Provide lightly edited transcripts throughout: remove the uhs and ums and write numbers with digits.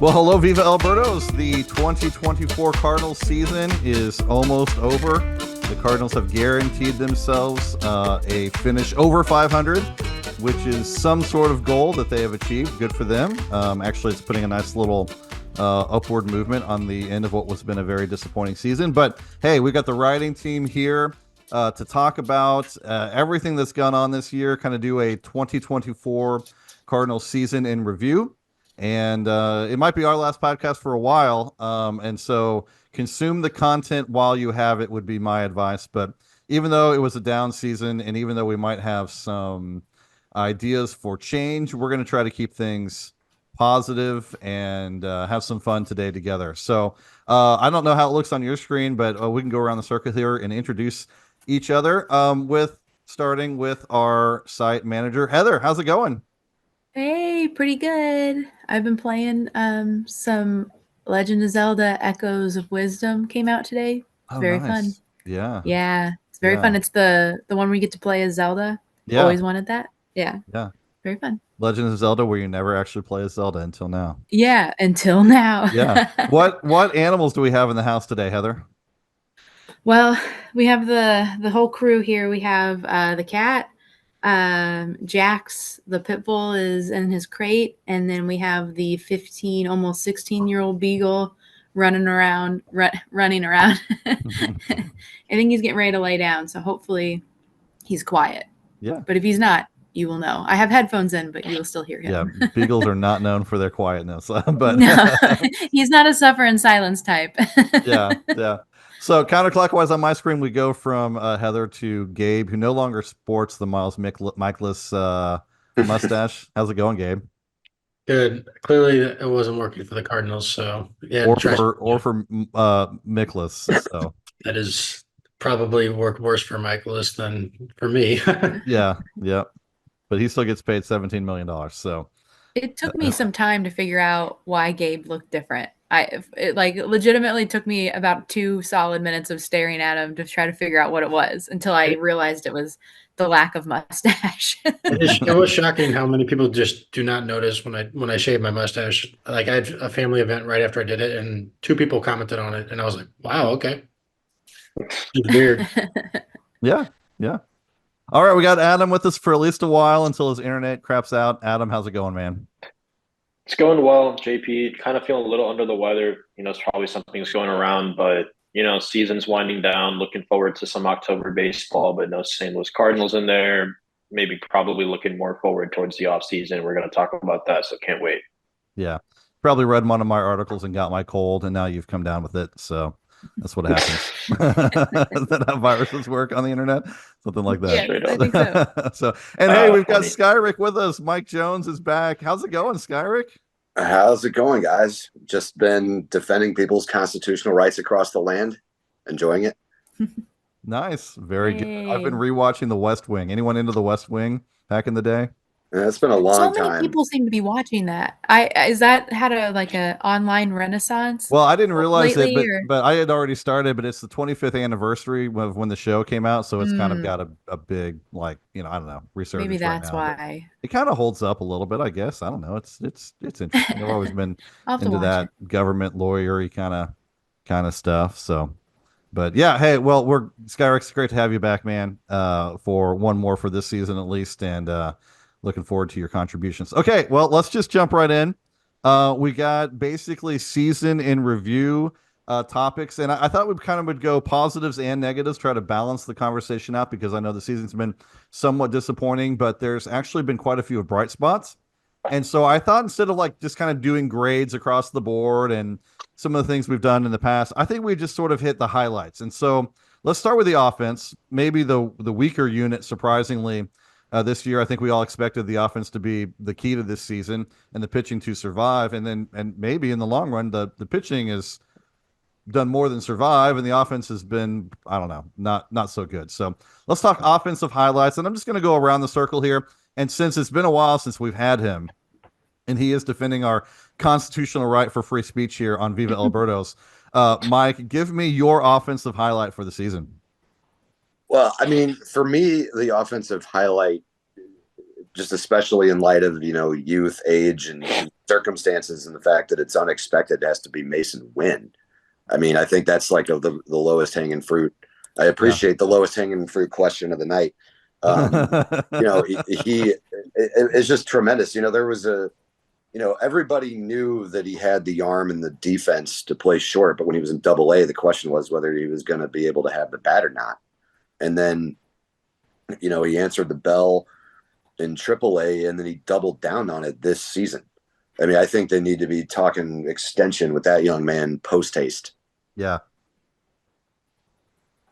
Well, hello, Viva El Birdos. The 2024 Cardinals season is almost over. The Cardinals have guaranteed themselves a finish over 500, which is some sort of goal that they have achieved. Good for them. Actually, it's putting a nice little upward movement on the end of what was been a very disappointing season. But hey, we got the writing team here to talk about everything that's gone on this year, kind of do a 2024 Cardinals season in review. And it might be our last podcast for a while. And so consume the content while you have it would be my advice. But even though it was a down season, and even though we might have some ideas for change, we're going to try to keep things positive and have some fun today together. So I don't know how it looks on your screen, but we can go around the circle here and introduce each other starting with our site manager. Heather, how's it going? Hey, pretty good. I've been playing some Legend of Zelda Echoes of Wisdom came out today. It's very fun. Nice. Yeah. Yeah, it's very fun. It's the one where you get to play as Zelda. Yeah. Always wanted that. Yeah. Very fun. Legend of Zelda, where you never actually play as Zelda until now. Yeah, until now. Yeah. What animals do we have in the house today, Heather? Well, we have the whole crew here. We have the cat. Jax, the pit bull, is in his crate, and then we have the 15, almost 16-year-old beagle running around. I think he's getting ready to lay down, so hopefully he's quiet. Yeah. But if he's not, you will know. I have headphones in, but you will still hear him. Yeah, beagles are not known for their quietness, but no, he's not a suffer in silence type. yeah. So counterclockwise on my screen, we go from Heather to Gabe, who no longer sports the Miles Mikolas mustache. How's it going, Gabe? Good. Clearly, it wasn't working for the Cardinals. So yeah, or for Mikolas. So that is probably worked worse for Mikolas than for me. yeah, but he still gets paid $17 million. So it took me some time to figure out why Gabe looked different. It legitimately took me about 2 solid minutes of staring at him to try to figure out what it was until I realized it was the lack of mustache. It was shocking how many people just do not notice when I shave my mustache. Like, I had a family event right after I did it, and 2 people commented on it, and I was like, "Wow, okay." It's weird. Yeah. All right, we got Adam with us for at least a while until his internet craps out. Adam, how's it going, man? It's going well, JP. Kind of feeling a little under the weather. It's probably something's going around, but season's winding down. Looking forward to some October baseball, but no St. Louis Cardinals in there. Maybe probably looking more forward towards the offseason. We're going to talk about that, so can't wait. Yeah, probably read one of my articles and got my cold, and now you've come down with it. So that's what happens. Is that how viruses work on the internet? Something like that. Yeah, I think so. Hey, we've got Skyrick with us. Mike Jones is back. How's it going, Skyrick? How's it going, guys? Just been defending people's constitutional rights across the land. Enjoying it. Nice. Very good. I've been rewatching The West Wing. Anyone into The West Wing back in the day? Yeah, it's been a long time. So many people seem to be watching that. Is that had a online renaissance? Well, I didn't realize lately, it, but I had already started. But it's the 25th anniversary of when the show came out, so it's kind of got a big, I don't know, resurgence. Maybe that's right now, why it kind of holds up a little bit, I guess. I don't know. It's interesting. I've always been into that government lawyery kind of stuff. So, but yeah, hey, well, Skyrick's great to have you back, man. For one more for this season at least, and looking forward to your contributions. Okay, well, let's just jump right in. We got basically season in review topics, and I thought we would go positives and negatives, try to balance the conversation out, because I know the season's been somewhat disappointing, but there's actually been quite a few bright spots. And so I thought, instead of just kind of doing grades across the board and some of the things we've done in the past, I think we just sort of hit the highlights. And so let's start with the offense, maybe the weaker unit, surprisingly. This year, I think we all expected the offense to be the key to this season and the pitching to survive. And maybe in the long run, the pitching has done more than survive, and the offense has been, I don't know, not so good. So let's talk offensive highlights. And I'm just going to go around the circle here. And since it's been a while since we've had him, and he is defending our constitutional right for free speech here on Viva El Birdos, Mike, give me your offensive highlight for the season. Well, I mean, for me, the offensive highlight, just especially in light of, youth, age, and circumstances and the fact that it's unexpected has to be Mason Wynn. I mean, I think that's like the lowest hanging fruit. I appreciate the lowest hanging fruit question of the night. It's just tremendous. There was everybody knew that he had the arm and the defense to play short, but when he was in Double-A, the question was whether he was going to be able to have the bat or not. And then, he answered the bell in Triple-A, and then he doubled down on it this season. I mean, I think they need to be talking extension with that young man post haste. Yeah.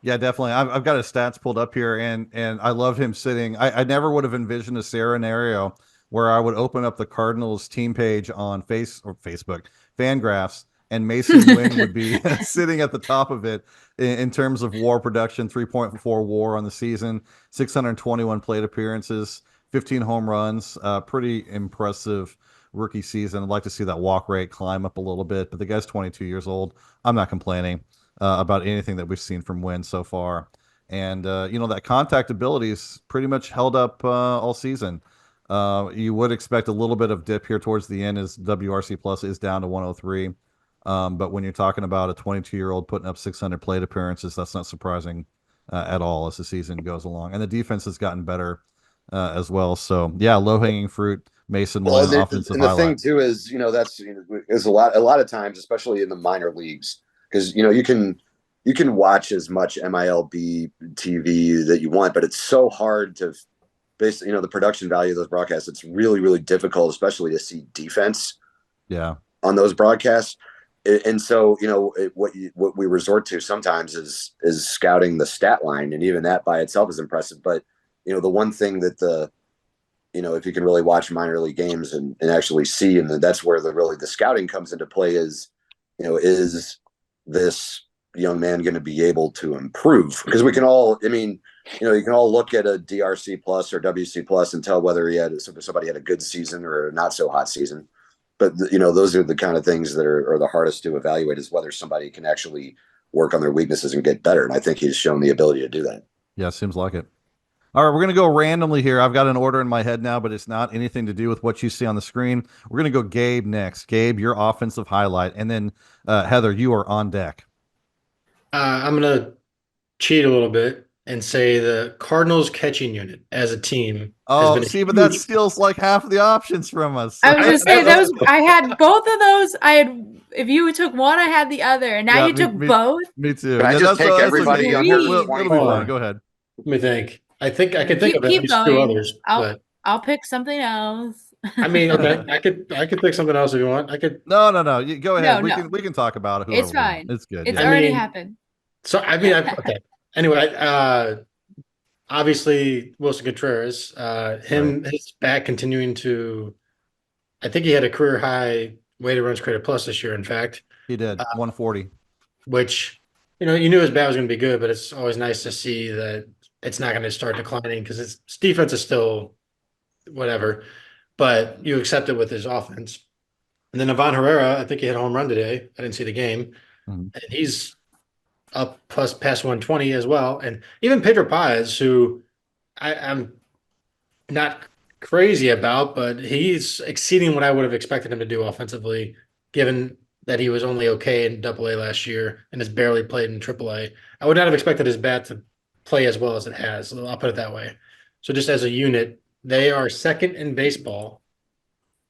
Yeah, definitely. I've got his stats pulled up here, and I love him sitting. I never would have envisioned a scenario where I would open up the Cardinals team page on Facebook, Fangraphs, and Mason Wynn would be sitting at the top of it in terms of WAR production, 3.4 WAR on the season, 621 plate appearances, 15 home runs, pretty impressive rookie season. I'd like to see that walk rate climb up a little bit, but the guy's 22 years old. I'm not complaining about anything that we've seen from Wynn so far. And, that contact ability is pretty much held up all season. You would expect a little bit of dip here towards the end as WRC plus is down to 103. But when you're talking about a 22-year-old putting up 600 plate appearances, that's not surprising at all as the season goes along. And the defense has gotten better as well. So yeah, low-hanging fruit, Mason Wynn, offensive and the highlight. thing too is, that's is a lot of times, especially in the minor leagues, because you can watch as much MILB TV that you want, but it's so hard to base the production value of those broadcasts. It's really, really difficult, especially to see defense. Yeah, on those broadcasts. And so, what we resort to sometimes is scouting the stat line, and even that by itself is impressive. But the one thing that if you can really watch minor league games and actually see, and that's where the scouting comes into play is this young man going to be able to improve? Because we can all, you can all look at a DRC plus or WC plus and tell whether somebody had a good season or a not so hot season. But those are the kind of things that are the hardest to evaluate, is whether somebody can actually work on their weaknesses and get better. And I think he's shown the ability to do that. Yeah, seems like it. All right, we're going to go randomly here. I've got an order in my head now, but it's not anything to do with what you see on the screen. We're going to go Gabe next. Gabe, your offensive highlight. And then Heather, you are on deck. I'm going to cheat a little bit and say the Cardinals catching unit as a team. Oh, see, but that steals like half of the options from us. I was just saying I had both of those. If you took one, I had the other, and now you took both. Me too. Can I just take everybody younger than 21? Go ahead. Let me think. I think I can think of at least two others. I'll pick something else. I mean, okay, I could pick something else if you want. I could. No. You go ahead. We can talk about it. It's fine. It's good. It's already happened. So okay. Anyway, obviously Wilson Contreras, his back continuing to. I think he had a career high weighted runs created plus this year. In fact, he did 140, which you knew his bat was going to be good, but it's always nice to see that it's not going to start declining because his defense is still whatever, but you accept it with his offense. And then Ivan Herrera, I think he hit a home run today. I didn't see the game, and he's up past 120 as well. And even Pedro Paez, who I'm not crazy about, but he's exceeding what I would have expected him to do offensively, given that he was only okay in Double-A last year and has barely played in Triple-A. I would not have expected his bat to play as well as it has. I'll put it that way. So just as a unit, they are second in baseball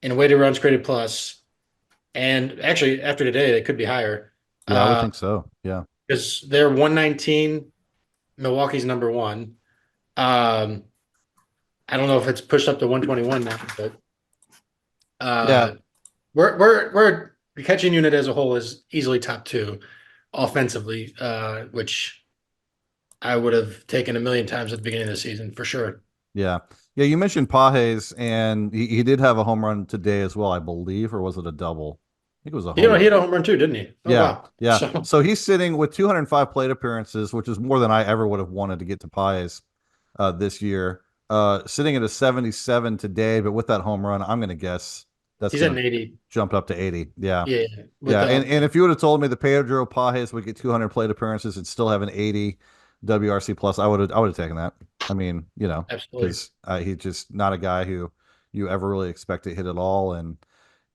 in weighted runs created plus. And actually, after today, they could be higher. Yeah, I would think so. Yeah. Because they're 119. Milwaukee's number one. I don't know if it's pushed up to 121 now, but yeah, we're the catching unit as a whole is easily top two offensively, which I would have taken a million times at the beginning of the season for sure. Yeah. You mentioned Pages, and he did have a home run today as well, I believe, or was it a double? I think it was a home run. He had a home run too, didn't he? Oh, wow. Yeah. So he's sitting with 205 plate appearances, which is more than I ever would have wanted to get to Pages this year. Sitting at a 77 today, but with that home run, I'm going to guess he's at an 80. Jumped up to 80. Yeah. Yeah. And if you would have told me that Pedro Pages would get 200 plate appearances and still have an 80 WRC plus, I would have taken that. I mean, absolutely. He's just not a guy who you ever really expect to hit it all. And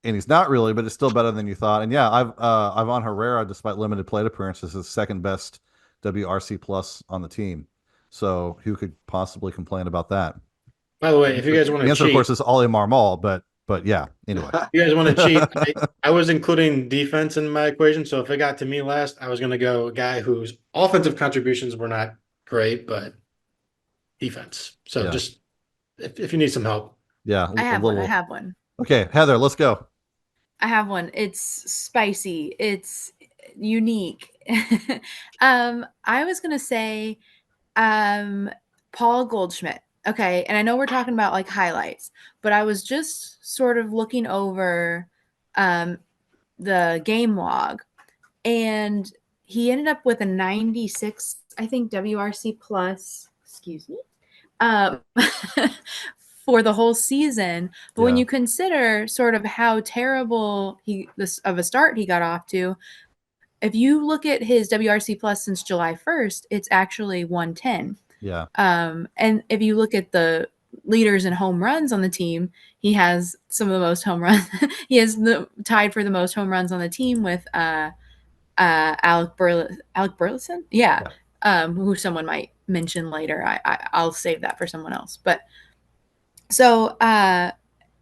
and he's not really, but it's still better than you thought. And yeah, Ivan Herrera, despite limited plate appearances, is second best WRC plus on the team. So who could possibly complain about that? By the way, if you guys want The to answer, of cheat, course, is Ollie Marmol, but yeah. Anyway, you guys want to cheat. I was including defense in my equation, so if it got to me last, I was going to go a guy whose offensive contributions were not great, but defense. So Yeah. just if you need some help. Yeah, I have one. I have one. Okay, Heather, let's go. I have one. It's spicy. It's unique. I was gonna say Paul Goldschmidt. Okay, and I know we're talking about like highlights, but I was just sort of looking over the game log, and he ended up with a 96, I think, WRC plus. Excuse me. Um, for the whole season. But when you consider sort of how terrible of a start he got off to, if you look at his WRC plus since July 1st, it's actually 110. Yeah. And if you look at the leaders in home runs on the team, he has some of the most home runs. He has tied for the most home runs on the team with Alec Burleson. Yeah. Who someone might mention later. I'll save that for someone else. But so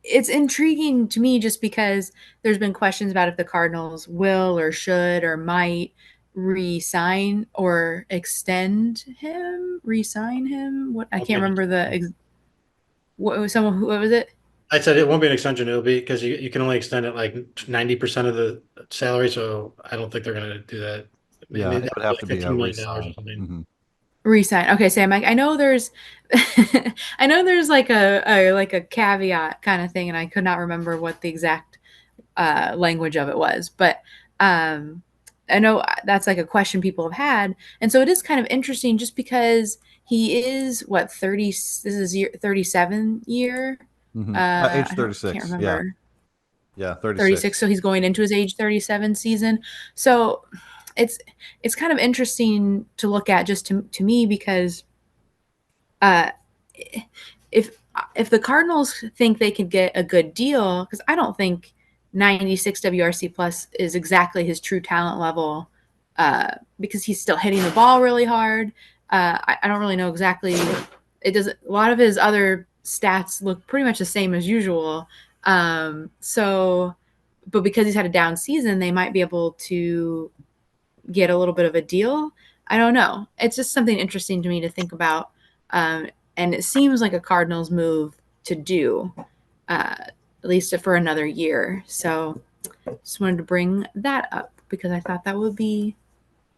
it's intriguing to me just because there's been questions about if the Cardinals will or should or might re-sign or re-sign him. What I can't remember what was it? I said it won't be an extension. It'll be because you can only extend it like 90% of the salary. So I don't think they're going to do that. Yeah, it would have to be a re-sign. Mm-hmm. Resign. Okay, Sam. I know there's, I know there's like a caveat kind of thing, and I could not remember what the exact language of it was, but I know that's like a question people have had, and so it is kind of interesting just because he is what 30. This is 37 year. Age 36. I can't remember. Yeah, 36. 36. So he's going into his age 37 season. So it's kind of interesting to look at just to me because if the Cardinals think they could get a good deal, because I don't think 96 WRC plus is exactly his true talent level, because he's still hitting the ball really hard. I don't really know exactly. It does a lot of his other stats look pretty much the same as usual. But because he's had a down season, they might be able to get a little bit of a deal. I don't know. It's just something interesting to me to think about. And it seems like a Cardinals move to do, at least for another year. So just wanted to bring that up because I thought that would be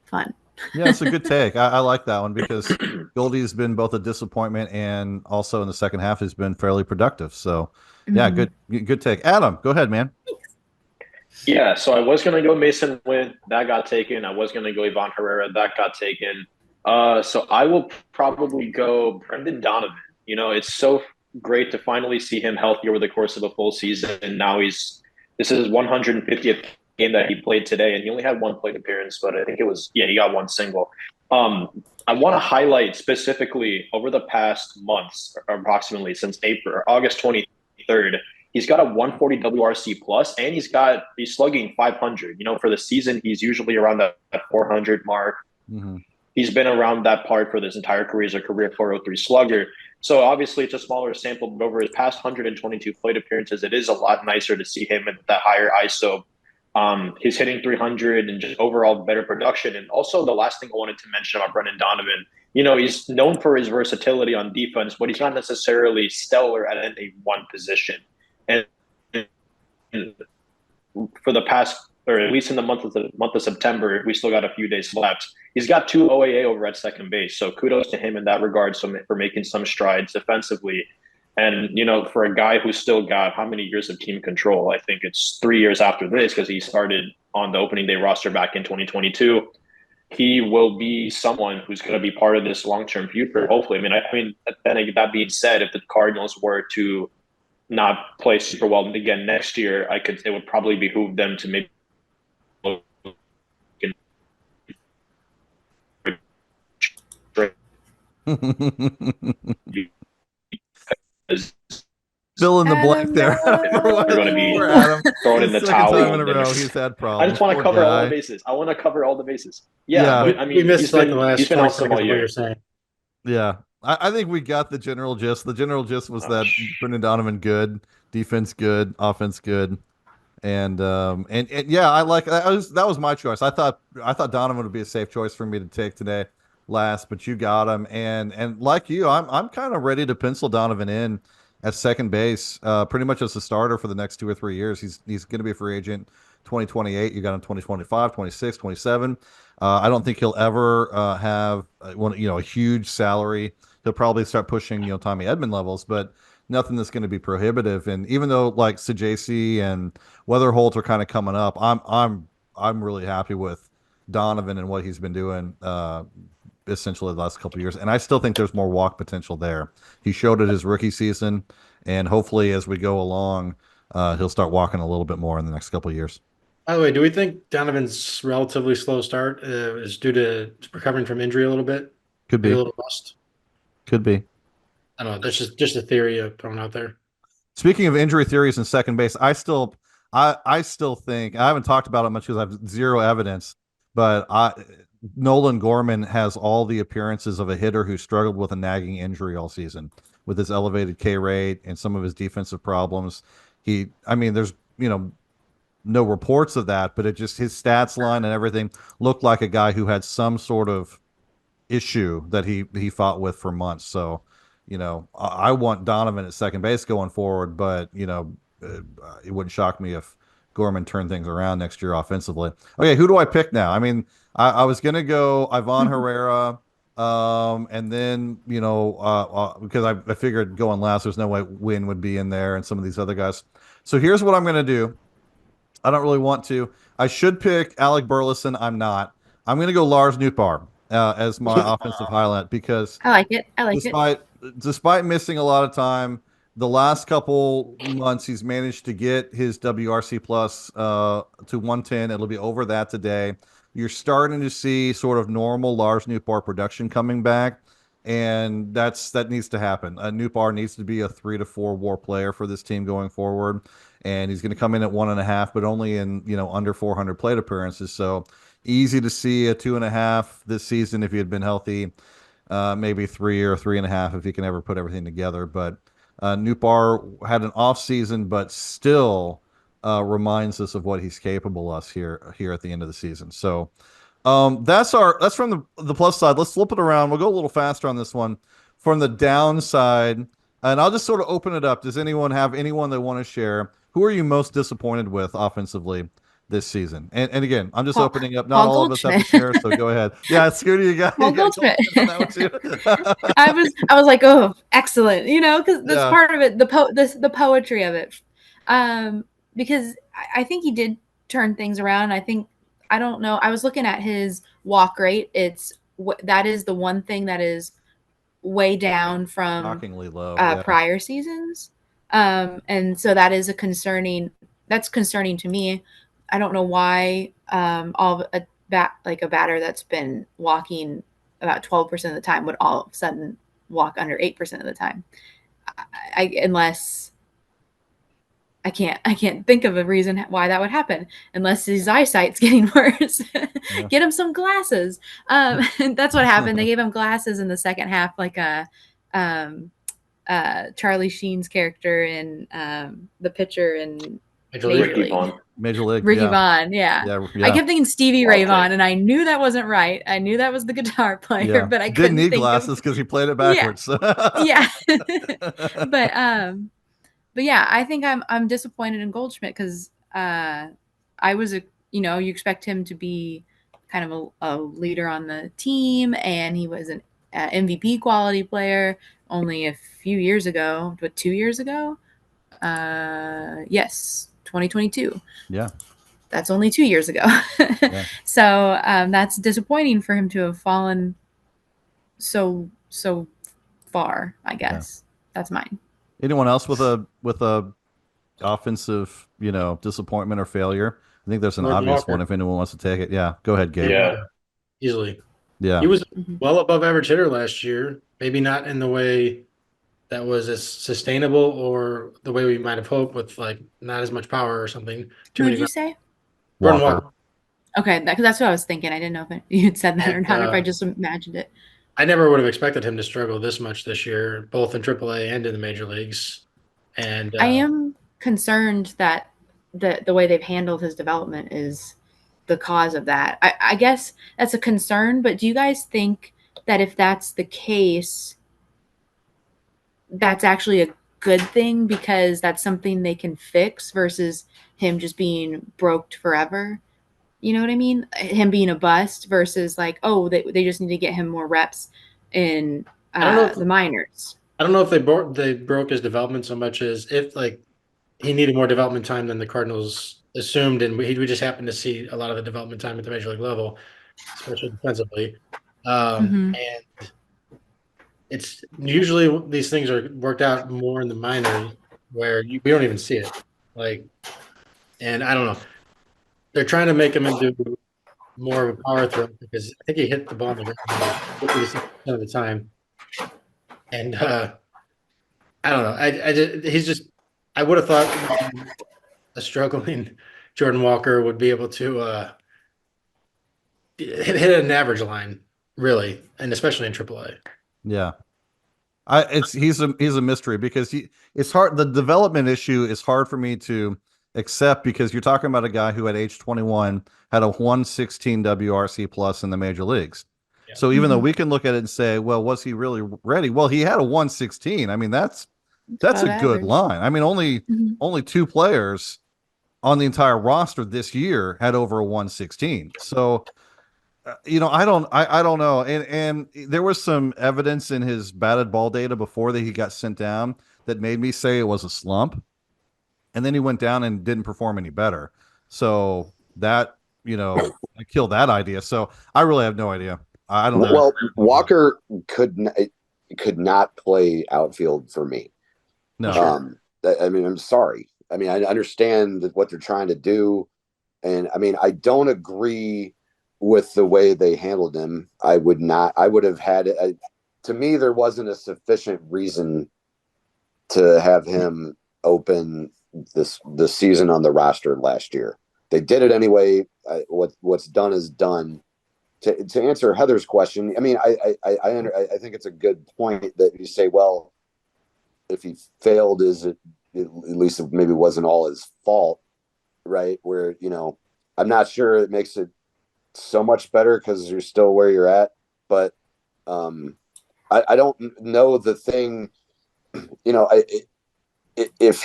fun. Yeah, it's a good take. I like that one because Goldie's been both a disappointment and also in the second half has been fairly productive. So yeah, good take. Adam, go ahead, man. Yeah, so I was going to go Mason Wynn. That got taken. I was going to go Ivan Herrera. That got taken. So I will probably go Brendan Donovan. You know, it's so great to finally see him healthy over the course of a full season. And now this is his 150th game that he played today. And he only had one plate appearance, but I think he got one single. I want to highlight specifically over the past months, or approximately since August 23rd, he's got a 140 WRC plus, and he's slugging 500. You know, for the season, he's usually around that 400 mark. Mm-hmm. He's been around that part for this entire career. He's a career 403 slugger. So obviously, it's a smaller sample, but over his past 122 plate appearances, it is a lot nicer to see him at that higher ISO. He's hitting 300 and just overall better production. And also, the last thing I wanted to mention about Brendan Donovan, you know, he's known for his versatility on defense, but he's not necessarily stellar at any one position. And for the past, or at least in the month of September, we still got a few days left. He's got 2 OAA over at second base, so kudos to him in that regard. So for making some strides defensively, and you know, for a guy who's still got how many years of team control? I think it's 3 years after this because he started on the opening day roster back in 2022. He will be someone who's going to be part of this long-term future. Hopefully, I mean, then that being said, if the Cardinals were to not play super well again next year, it would probably behoove them to maybe fill in the blank there. We're going to be Poor Adam. throwing in the Second towel. time in a row, he's had problems. I just want to Poor cover all guy. the bases. I want to cover all the bases. Yeah, but I mean, we missed like the last he's been 20 awesome seconds all of what year. you're saying. Yeah, I think we got the general gist. The general gist was that Brendan Donovan good, defense good, offense good, and yeah, I like that was my choice. I thought Donovan would be a safe choice for me to take today last, but you got him, and like you, I'm kind of ready to pencil Donovan in at second base, pretty much as a starter for the next 2 or 3 years. He's going to be a free agent 2028. You got him 2025, 26, 27. I don't think he'll ever have a huge salary. He'll probably start pushing Tommy Edman levels, but nothing that's going to be prohibitive. And even though like Sajaci and Weatherholt are kind of coming up, I'm really happy with Donovan and what he's been doing essentially the last couple of years. And I still think there's more walk potential there. He showed it his rookie season, and hopefully as we go along, he'll start walking a little bit more in the next couple of years. By the way, do we think Donovan's relatively slow start is due to recovering from injury a little bit? Could be. Maybe a little rust. Could be. I don't know. That's just a theory I've thrown out there. Speaking of injury theories in second base, I still think, I haven't talked about it much because I have zero evidence, but Nolan Gorman has all the appearances of a hitter who struggled with a nagging injury all season with his elevated K rate and some of his defensive problems. There's no reports of that, but his stats line and everything looked like a guy who had some sort of issue that he fought with for months. So, I want Donovan at second base going forward, but it wouldn't shock me if Gorman turned things around next year offensively. Okay, who do I pick now? I mean, I was gonna go Ivan Herrera, and then because I figured going last, there's no way Wynn would be in there, and some of these other guys. So here's what I'm gonna do. I don't really want to. I should pick Alec Burleson. I'm not. I'm gonna go Lars Nootbaar as my offensive highlight because I like it. Despite missing a lot of time, the last couple months he's managed to get his WRC plus to 110. It'll be over that today. You're starting to see sort of normal Lars Nootbaar production coming back, and that needs to happen. Nootbaar needs to be a 3 to 4 WAR player for this team going forward, and he's going to come in at 1.5, but only in under 400 plate appearances. So easy to see a 2.5 this season if he had been healthy. Maybe 3 or 3.5 if he can ever put everything together. But Nootbaar had an off season, but still reminds us of what he's capable of here at the end of the season. So that's from the plus side. Let's flip it around. We'll go a little faster on this one. From the downside, and I'll just sort of open it up. Does anyone have anyone they want to share? Who are you most disappointed with offensively this season? And again, I'm just opening up. Not all of us have to share, so go ahead. Yeah, Scooty, you got Goldschmidt. that one too. I was like, oh, excellent, because that's part of it, the poetry of it. Because I think he did turn things around. I don't know. I was looking at his walk rate. That is the one thing that is way down from shockingly low prior seasons. And so that is concerning to me. I don't know why a batter that's been walking about 12% of the time would all of a sudden walk under 8% of the time. Unless I can't think of a reason why that would happen unless his eyesight's getting worse. Yeah. Get him some glasses. That's what happened. They gave him glasses in the second half, like Charlie Sheen's character in the pitcher in Major League. Ricky Vaughn. Yeah. I kept thinking Stevie Ray Vaughan, and I knew that wasn't right. I knew that was the guitar player, but I couldn't need glasses because he played it backwards. Yeah. But yeah, I think I'm disappointed in Goldschmidt because I was you expect him to be kind of a leader on the team, and he was an MVP quality player only a few years ago. What, 2 years ago? Yes, 2022. Yeah, that's only 2 years ago. Yeah. So that's disappointing for him to have fallen so far. I guess that's mine. Anyone else with a offensive, disappointment or failure? I think there's an obvious one if anyone wants to take it. Yeah, go ahead, Gabe. Yeah, easily. Yeah, he was well above average hitter last year. Maybe not in the way that was as sustainable or the way we might have hoped with like not as much power or something. Who did you say? Jordan Walker. Walker. Okay, that's what I was thinking. I didn't know if you had said that or And, not, or if I just imagined it. I never would have expected him to struggle this much this year, both in AAA and in the major leagues. And I am concerned that the way they've handled his development is the cause of that. I guess that's a concern, but do you guys think that if that's the case, that's actually a good thing because that's something they can fix versus him just being broked forever? You know what I mean? Him being a bust versus like, oh, they just need to get him more reps in the minors. I don't know if they broke his development so much as if like he needed more development time than the Cardinals assumed, and we just happened to see a lot of the development time at the major league level, especially defensively. And it's usually these things are worked out more in the minors where we don't even see it. Like, and I don't know. They're trying to make him into more of a power threat because I think he hit the ball in the ground 50% of the time. And I don't know. I would have thought a struggling Jordan Walker would be able to hit an average line, really, and especially in AAA. Yeah. He's a mystery because it's hard. The development issue is hard for me to accept because you're talking about a guy who at age 21 had a 116 WRC plus in the major leagues. Yeah. So even though we can look at it and say, well, was he really ready? Well, he had a 116. I mean, that's a good line. I mean, only two players on the entire roster this year had over a 116. So I don't know. And there was some evidence in his batted ball data before that he got sent down that made me say it was a slump. And then he went down and didn't perform any better. So that, I killed that idea. So I really have no idea. I don't know. Well, Walker could not play outfield for me. No. I mean, I'm sorry. I mean, I understand what they're trying to do. And I mean, I don't agree with the way they handled him. I would have had it. To me, there wasn't a sufficient reason to have him open the season on the roster last year. They did it anyway. What's done is done. To answer Heather's question, I mean, I think it's a good point that you say, well, if he failed, is it at least it maybe wasn't all his fault, right? Where I'm not sure it makes it so much better because you're still where you're at, but I don't know the thing. If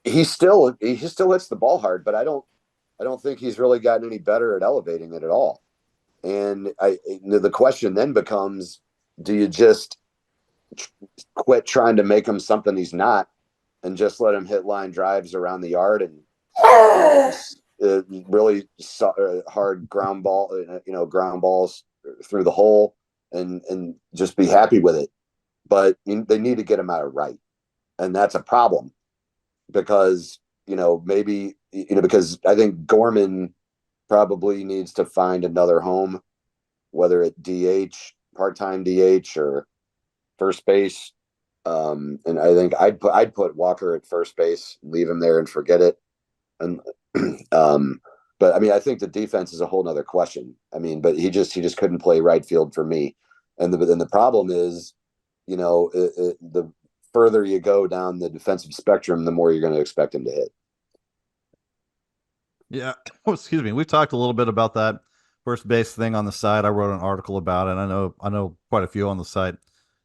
he still hits the ball hard, but I don't think he's really gotten any better at elevating it at all. And the question then becomes, do you just quit trying to make him something he's not and just let him hit line drives around the yard and really hard ground balls through the hole and just be happy with it? But they need to get him out of right. And that's a problem because, maybe, because I think Gorman probably needs to find another home, whether it DH, part-time DH or first base. And I think I'd put Walker at first base, leave him there and forget it. And, but I mean, I think the defense is a whole nother question. I mean, but he just couldn't play right field for me. And the problem is, the further you go down the defensive spectrum, the more you're going to expect him to hit. Yeah. Oh, excuse me. We've talked a little bit about that first base thing on the site. I wrote an article about it. I know quite a few on the site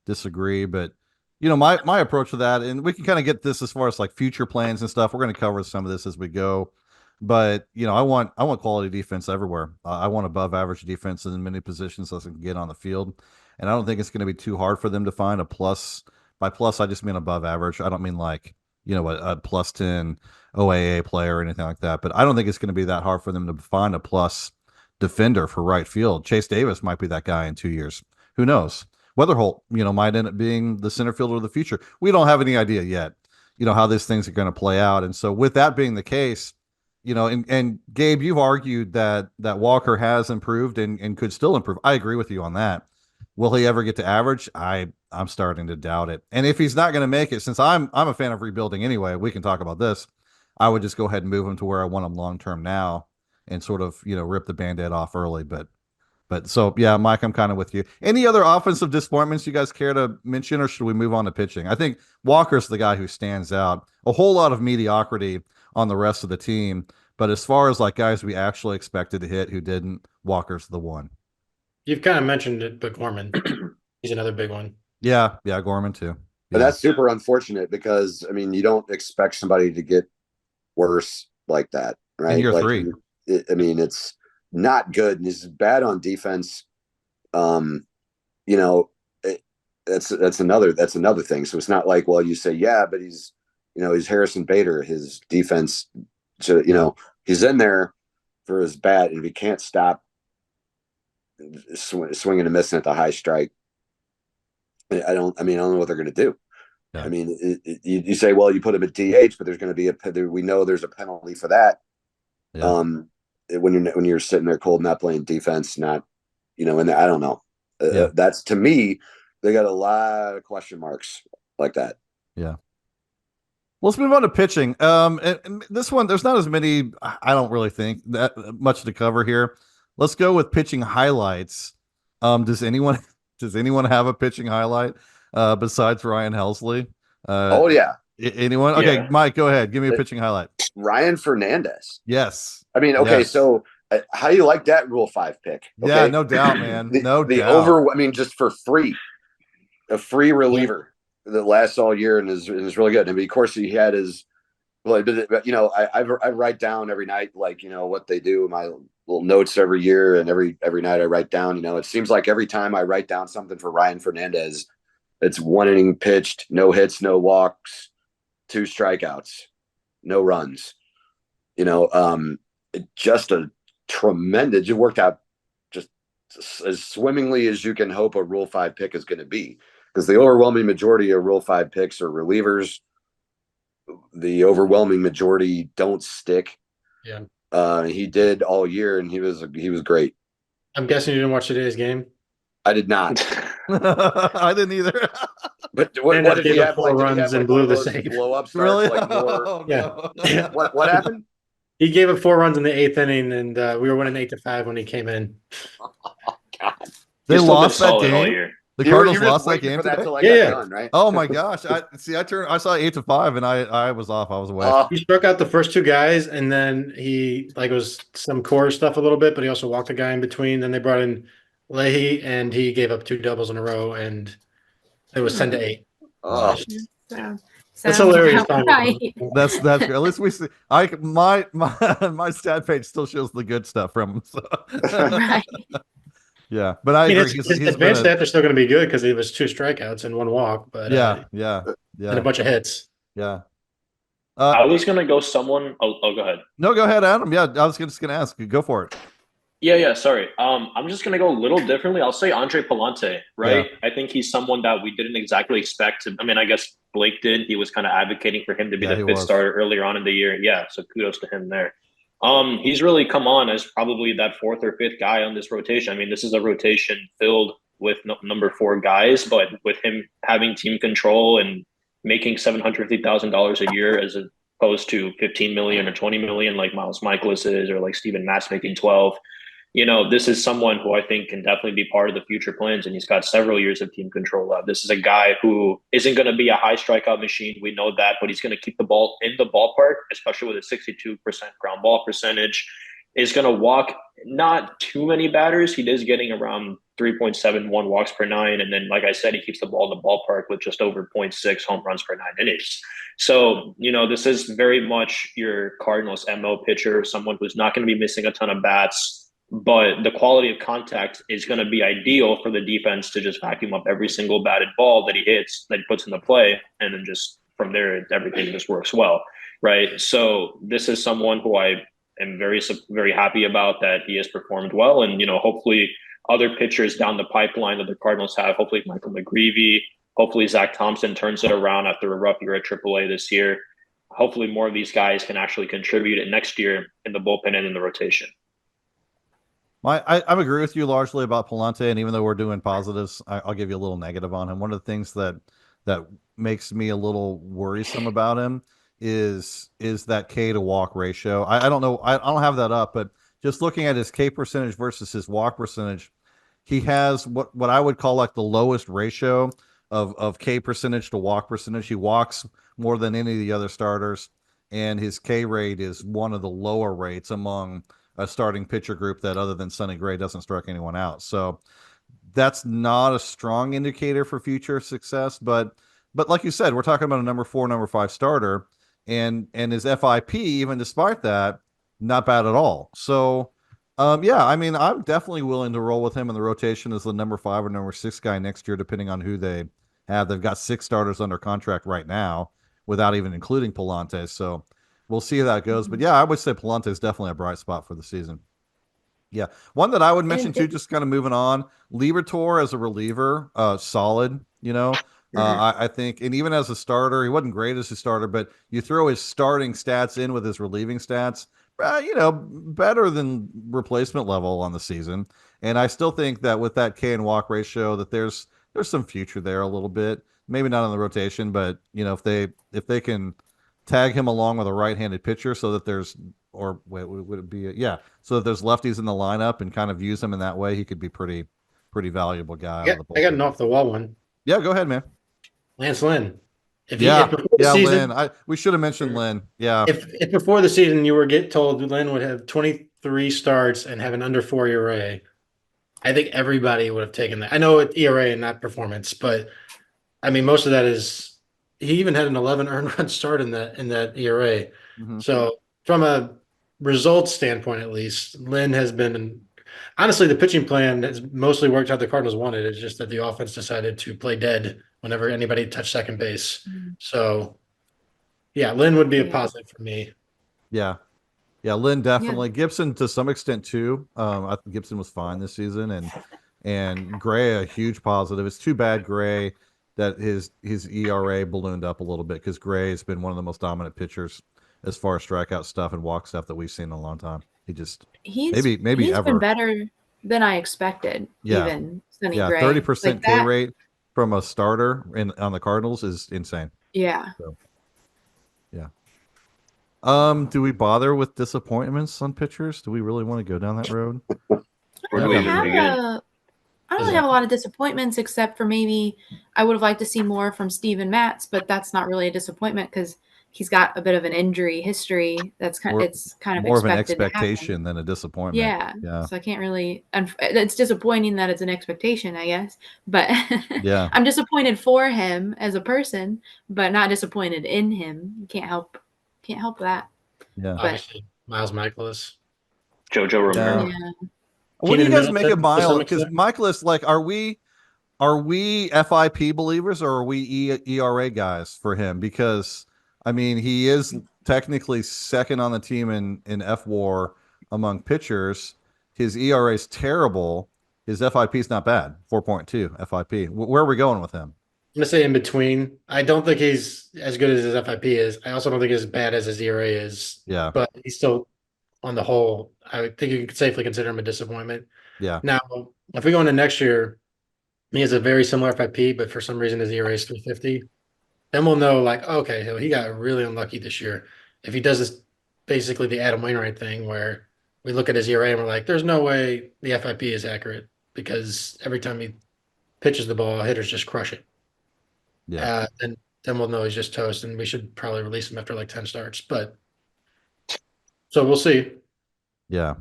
disagree, but my approach to that, and we can kind of get this as far as like future plans and stuff. We're going to cover some of this as we go, but I want quality defense everywhere. I want above average defense in many positions as I can get on the field. And I don't think it's going to be too hard for them to find a plus. By plus, I just mean above average. I don't mean like, a plus 10 OAA player or anything like that. But I don't think it's going to be that hard for them to find a plus defender for right field. Chase Davis might be that guy in 2 years. Who knows? Weatherholt, might end up being the center fielder of the future. We don't have any idea yet, how these things are going to play out. And so with that being the case, and Gabe, you've argued that Walker has improved and could still improve. I agree with you on that. Will he ever get to average? I I'm starting to doubt it. And if he's not going to make it, since I'm a fan of rebuilding anyway, we can talk about this. I would just go ahead and move him to where I want him long term now, and sort of rip the band-aid off early. But so yeah, Mike, I'm kind of with you. Any other offensive disappointments you guys care to mention, or should we move on to pitching? I think Walker's the guy who stands out. A whole lot of mediocrity on the rest of the team, but as far as like guys we actually expected to hit who didn't, Walker's the one. You've kind of mentioned it, but Gorman, he's another big one. Yeah, Gorman too. Yeah. And that's super unfortunate because I mean you don't expect somebody to get worse like that, right? In year like, 3. I mean, it's not good, and he's bad on defense. That's another thing. So it's not like, well, you say, yeah, but he's Harrison Bader. His defense, he's in there for his bat, and if he can't stop swinging and missing at the high strike, I don't know what they're going to do. Yeah. I mean, you say, well, you put him at DH, but there's going to be we know there's a penalty for that. Yeah. When you're sitting there cold, not playing defense, not, and I don't know. Yeah. That's, to me, they got a lot of question marks like that. Yeah. Let's move on to pitching. And this one, there's not as many, I don't really think that much to cover here. Let's go with pitching highlights. Does anyone have a pitching highlight besides Ryan Helsley? Oh yeah. Anyone? Okay, yeah. Mike, go ahead. Give me a pitching highlight. Ryan Fernandez. Yes. I mean, okay, yes. So how do you like that Rule 5 pick? Okay? Yeah, no doubt, man. No doubt. Just for free, a free reliever that lasts all year and is really good. I mean, of course, he had his. Well, but I write down every night, like what they do, my little notes every year, and every night I write down. It seems like every time I write down something for Ryan Fernandez, it's 1 inning pitched, no hits, no walks, 2 strikeouts, no runs. Just a tremendous. It worked out just as swimmingly as you can hope a Rule 5 pick is going to be, because the overwhelming majority of Rule 5 picks are relievers. The overwhelming majority don't stick. Yeah. He did all year, and he was great. I'm guessing you didn't watch today's game. I did not. I didn't either. But what did he have? 4 runs and blew the save. Blow up starts, really? Like more. Oh, no. Yeah. What happened? He gave up 4 runs in the 8th inning, and we were winning 8-5 when he came in. Oh, God. They lost that game. The Cardinals lost that game today. Yeah. Done, right? Oh my gosh! I saw 8-5, and I was off. I was away. He struck out the first 2 guys, and then he it was some core stuff a little bit, but he also walked a guy in between. Then they brought in Leahy, and he gave up 2 doubles in a row, and it was 10-8. Oh. That's hilarious. Right. That's great. At least we see. My stat page still shows the good stuff from him. So. Right. Yeah, but I agree. His advanced stats are still going to be good because it was 2 strikeouts and 1 walk, but yeah, and a bunch of hits. Yeah. I was going to go someone. Oh, go ahead. No, go ahead, Adam. Yeah, I was just going to ask. Go for it. Yeah. Sorry. I'm just going to go a little differently. I'll say Andre Palante, right? Yeah. I think he's someone that we didn't exactly expect to. I mean, I guess Blake did. He was kind of advocating for him to be the 5th starter earlier on in the year. Yeah, so kudos to him there. He's really come on as probably that 4th or 5th guy on this rotation. I mean, this is a rotation filled with number 4 guys, but with him having team control and making $750,000 a year as opposed to 15 million or 20 million like Miles Michaelis is, or like Steven Matz making 12. This is someone who I think can definitely be part of the future plans, and he's got several years of team control left. This is a guy who isn't going to be a high strikeout machine. We know that, but he's going to keep the ball in the ballpark, especially with a 62% ground ball percentage. Is going to walk not too many batters. He is getting around 3.71 walks per 9. And then, like I said, he keeps the ball in the ballpark with just over 0.6 home runs per 9 innings. So, this is very much your Cardinals MO pitcher, someone who's not going to be missing a ton of bats. But the quality of contact is going to be ideal for the defense to just vacuum up every single batted ball that he hits, that he puts in the play, and then just from there, everything just works well, right? So this is someone who I am very, very happy about, that he has performed well. And, hopefully other pitchers down the pipeline that the Cardinals have, hopefully Michael McGreevy, hopefully Zach Thompson turns it around after a rough year at AAA this year. Hopefully more of these guys can actually contribute it next year in the bullpen and in the rotation. I agree with you largely about Palante, and even though we're doing positives, I'll give you a little negative on him. One of the things that makes me a little worrisome about him is that K to walk ratio. I don't know, I don't have that up, but just looking at his K percentage versus his walk percentage, he has what I would call like the lowest ratio of K percentage to walk percentage. He walks more than any of the other starters, and his K rate is one of the lower rates among a starting pitcher group that, other than Sonny Gray, doesn't strike anyone out. So that's not a strong indicator for future success. But like you said, we're talking about a number 4, number 5 starter, and his FIP, even despite that, not bad at all. So yeah, I mean, I'm definitely willing to roll with him in the rotation as the number 5 or number 6 guy next year, depending on who they have. They've got 6 starters under contract right now, without even including Palante. So we'll see how that goes. But yeah, I would say Palante is definitely a bright spot for the season. Yeah, one that I would mention too, just kind of moving on, Liberatore as a reliever, solid. You know, I think, and even as a starter, he wasn't great as a starter, but you throw his starting stats in with his relieving stats, you know, better than replacement level on the season. And I still think that with that K and walk ratio, that there's some future there a little bit. Maybe not on the rotation, but you know, if they can tag him along with a right-handed pitcher, so that there's, or wait, would it be yeah, so that there's lefties in the lineup and kind of use him in that way, he could be pretty valuable guy. I got an off the wall one. Yeah, go ahead, man. Lance Lynn. If Lynn. We should have mentioned Lynn. Yeah. If before the season you were told Lynn would have 23 starts and have an under 4 ERA, I think everybody would have taken that. I know it's ERA and not performance, but I mean most of that is, he even had an 11 earned run start in that ERA. Mm-hmm. So from a results standpoint, at least, Lynn has been, honestly, the pitching plan has mostly worked how the Cardinals wanted. It's just that the offense decided to play dead whenever anybody touched second base. Mm-hmm. So yeah, Lynn would be a positive for me. Yeah. Yeah, Lynn definitely. Yeah. Gibson to some extent too. I think Gibson was fine this season, and Gray a huge positive. It's too bad Gray that his ERA ballooned up a little bit, because Gray has been one of the most dominant pitchers as far as strikeout stuff and walk stuff that we've seen in a long time. He's been better than I expected. Yeah, even Sonny Gray. 30% K rate from a starter on the Cardinals is insane. Yeah. So, yeah. Do we bother with disappointments on pitchers? Do we really want to go down that road? I don't really have a lot of disappointments, except for maybe I would have liked to see more from Steven Matz, but that's not really a disappointment because he's got a bit of an injury history. It's kind of more of an expectation than a disappointment. Yeah. So I can't really. It's disappointing that it's an expectation, I guess. But yeah, I'm disappointed for him as a person, but not disappointed in him. You can't help that. Yeah. But, obviously, Miles Michaelis, JoJo Romero. Yeah. What do you guys make of Miles? Because Michaelis, like, are we FIP believers or are we ERA guys for him? Because I mean, he is technically second on the team in FWAR among pitchers. His ERA is terrible. His FIP is not bad, 4.2 FIP. Where are we going with him? I'm gonna say in between. I don't think he's as good as his FIP is. I also don't think he's as bad as his ERA is. Yeah, but he's still, on the whole, I would think you could safely consider him a disappointment. Yeah. Now, if we go into next year, he has a very similar FIP, but for some reason his ERA is 350. Then we'll know, like, okay, so he got really unlucky this year. If he does this, basically the Adam Wainwright thing, where we look at his ERA and we're like, there's no way the FIP is accurate, because every time he pitches the ball, hitters just crush it. Yeah. And then we'll know he's just toast, and we should probably release him after like 10 starts. But so we'll see. Yeah.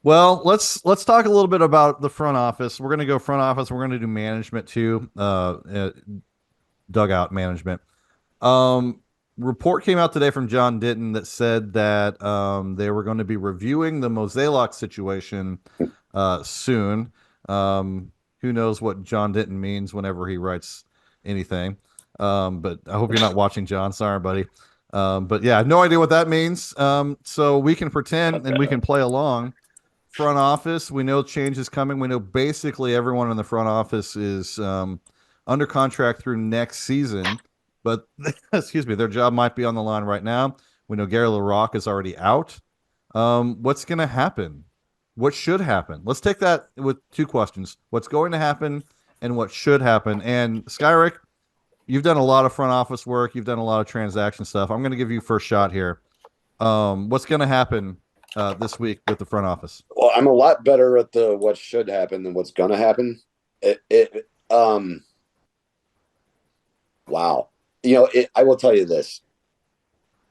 Well, let's talk a little bit about the front office. We're going to go front office. We're going to do management too. Dugout management. Report came out today from John Denton that said that they were going to be reviewing the Mozeliak situation soon. Who knows what John Denton means whenever he writes anything. But I hope you're not watching, John. Sorry, buddy. But yeah, I have no idea what that means. So we can pretend and we can play along. Front office, we know change is coming. We know basically everyone in the front office is under contract through next season, but excuse me, their job might be on the line right now. We know Gary LaRocque is already out. What's going to happen? what should happen? Let's take that with two questions. What's going to happen and what should happen? And Skyrick, you've done a lot of front office work. You've done a lot of transaction stuff. I'm going to give you first shot here. What's going to happen this week with the front office? Well, I'm a lot better at the what should happen than what's going to happen. Wow. I will tell you this.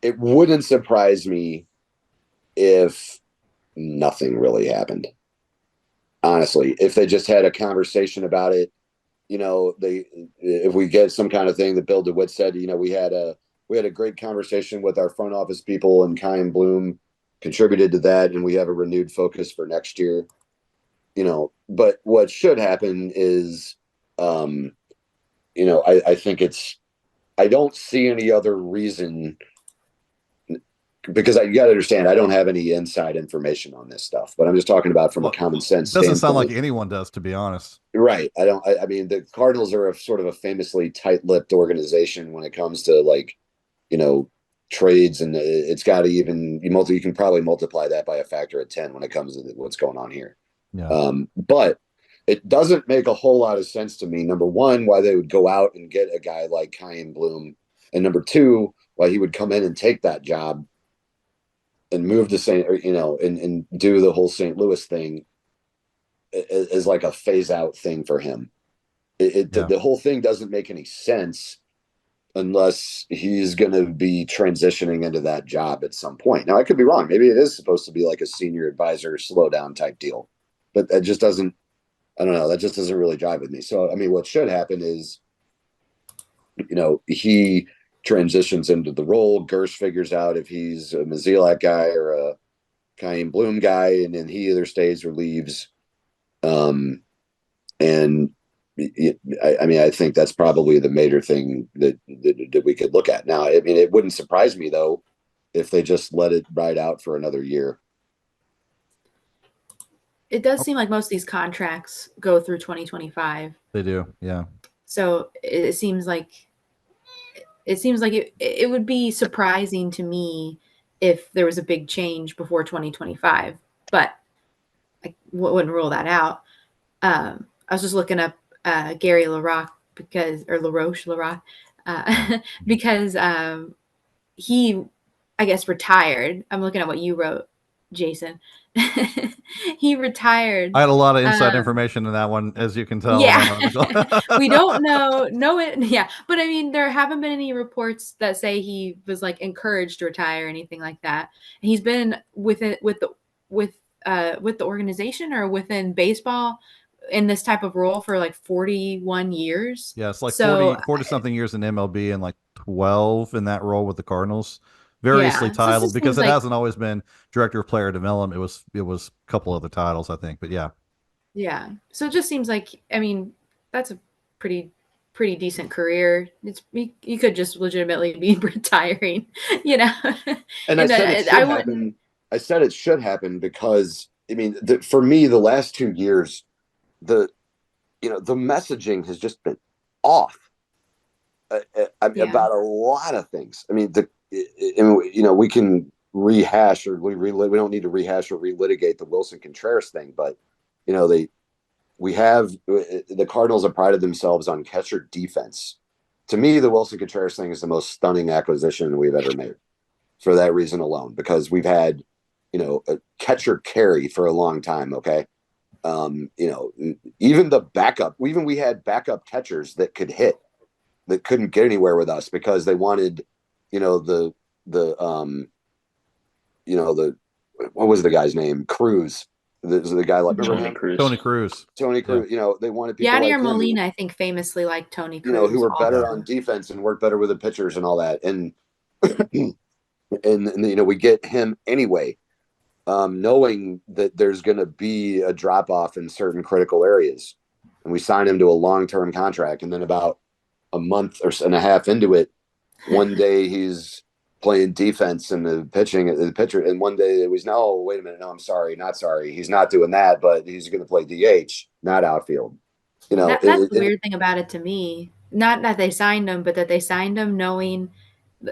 It wouldn't surprise me if nothing really happened. Honestly, if they just had a conversation about it, if we get some kind of thing that Bill DeWitt said, we had a great conversation with our front office people, and Kai and Bloom contributed to that, and we have a renewed focus for next year. But what should happen is, I think I don't see any other reason, because you got to understand, I don't have any inside information on this stuff, but I'm just talking about from a common sense standpoint. Doesn't sound like standpoint. anyone does, to be honest. Right. I mean, the Cardinals are sort of a famously tight-lipped organization when it comes to trades, and it's got to you can probably multiply that by a factor of 10 when it comes to what's going on here. Yeah. But it doesn't make a whole lot of sense to me. Number one, why they would go out and get a guy like Kai Bloom, and number two, why he would come in and take that job and move to and do the whole St. Louis thing is like a phase out thing for him. The whole thing doesn't make any sense unless he's going to be transitioning into that job at some point. Now, I could be wrong. Maybe it is supposed to be like a senior advisor, slow down type deal, but that just doesn't, I don't know. That just doesn't really jive with me. So, I mean, what should happen is, he transitions into the role. Gersh figures out if he's a Mozeliak guy or a Kai Bloom guy, and then he either stays or leaves. And I think that's probably the major thing that we could look at. Now, I mean, it wouldn't surprise me, though, if they just let it ride out for another year. It does seem like most of these contracts go through 2025. They do, yeah. So it seems like it would be surprising to me if there was a big change before 2025, but I wouldn't rule that out. I was just looking up Gary LaRocque because he, I guess, retired. I'm looking at what you wrote, Jason. He retired. I had a lot of inside information in that one, as you can tell. Yeah. We don't know it. Yeah. But I mean, there haven't been any reports that say he was encouraged to retire or anything like that. And he's been with the organization or within baseball in this type of role for 41 years. Yeah, it's 40 something years in MLB and 12 in that role with the Cardinals. Variously titled, because it hasn't always been director of player development. It was a couple other titles, I think, but yeah. Yeah. So it just seems like, I mean, that's a pretty decent career. You could just legitimately be retiring, And I said it should happen. I said it should happen because, I mean, for me, the last 2 years, the messaging has just been off about a lot of things. I mean, we can rehash or we don't need to rehash or relitigate the Wilson Contreras thing, but the Cardinals have prided themselves on catcher defense. To me, the Wilson Contreras thing is the most stunning acquisition we've ever made for that reason alone, because we've had a catcher carry for a long time. Okay. Even we had backup catchers that could hit, that couldn't get anywhere with us because they wanted, what was the guy's name? Cruz. The guy Tony Cruz. They wanted people Yanni or Molina, I think, famously like Tony Cruz. Who were better on defense and worked better with the pitchers and all that. And we get him anyway, knowing that there's going to be a drop off in certain critical areas, and we sign him to a long-term contract. And then about a month and a half into it, one day he's playing defense and the pitcher, and one day it was, no, wait a minute, no, I'm sorry, not sorry, he's not doing that, but he's going to play DH, not outfield. That's the weird thing about it to me. Not that they signed him, but that they signed him knowing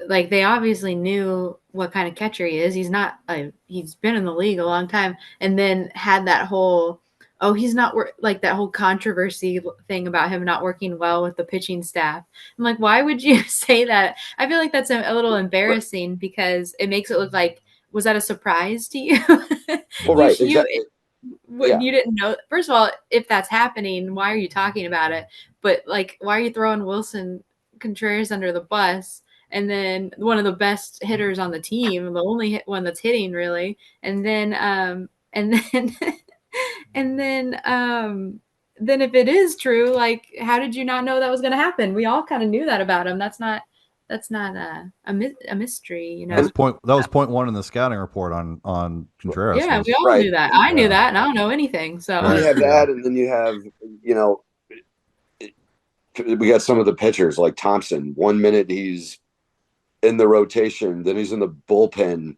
like they obviously knew what kind of catcher he is. He's not he's been in the league a long time, and then had that whole he's not like that whole controversy thing about him not working well with the pitching staff. I'm like, why would you say that? I feel like that's a little embarrassing because it makes it look like, was that a surprise to you? Well, right, exactly. You didn't know. First of all, if that's happening, why are you talking about it? But like, why are you throwing Wilson Contreras under the bus? And then one of the best hitters on the team, the only one that's hitting really, and then and then and then if it is true, like, how did you not know that was going to happen? We all kind of knew that about him. That's not a mystery, you know. That was point one in the scouting report on Contreras. Yeah, we all knew that. I knew that, and I don't know anything. So you have that, and then you have, we got some of the pitchers like Thompson. 1 minute he's in the rotation, then he's in the bullpen,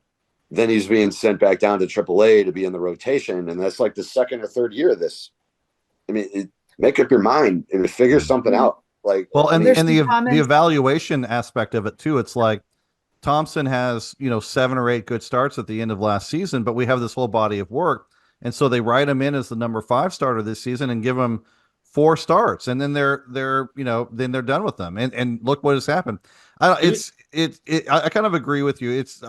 then he's being sent back down to AAA to be in the rotation, and that's like the second or third year of this. I mean, make up your mind and figure something out. Like, well, and the evaluation aspect of it too. It's like Thompson has 7 or 8 good starts at the end of last season, but we have this whole body of work, and so they write him in as the number 5 starter this season and give him 4 starts, and then they're done with them. And look what has happened. I kind of agree with you. It's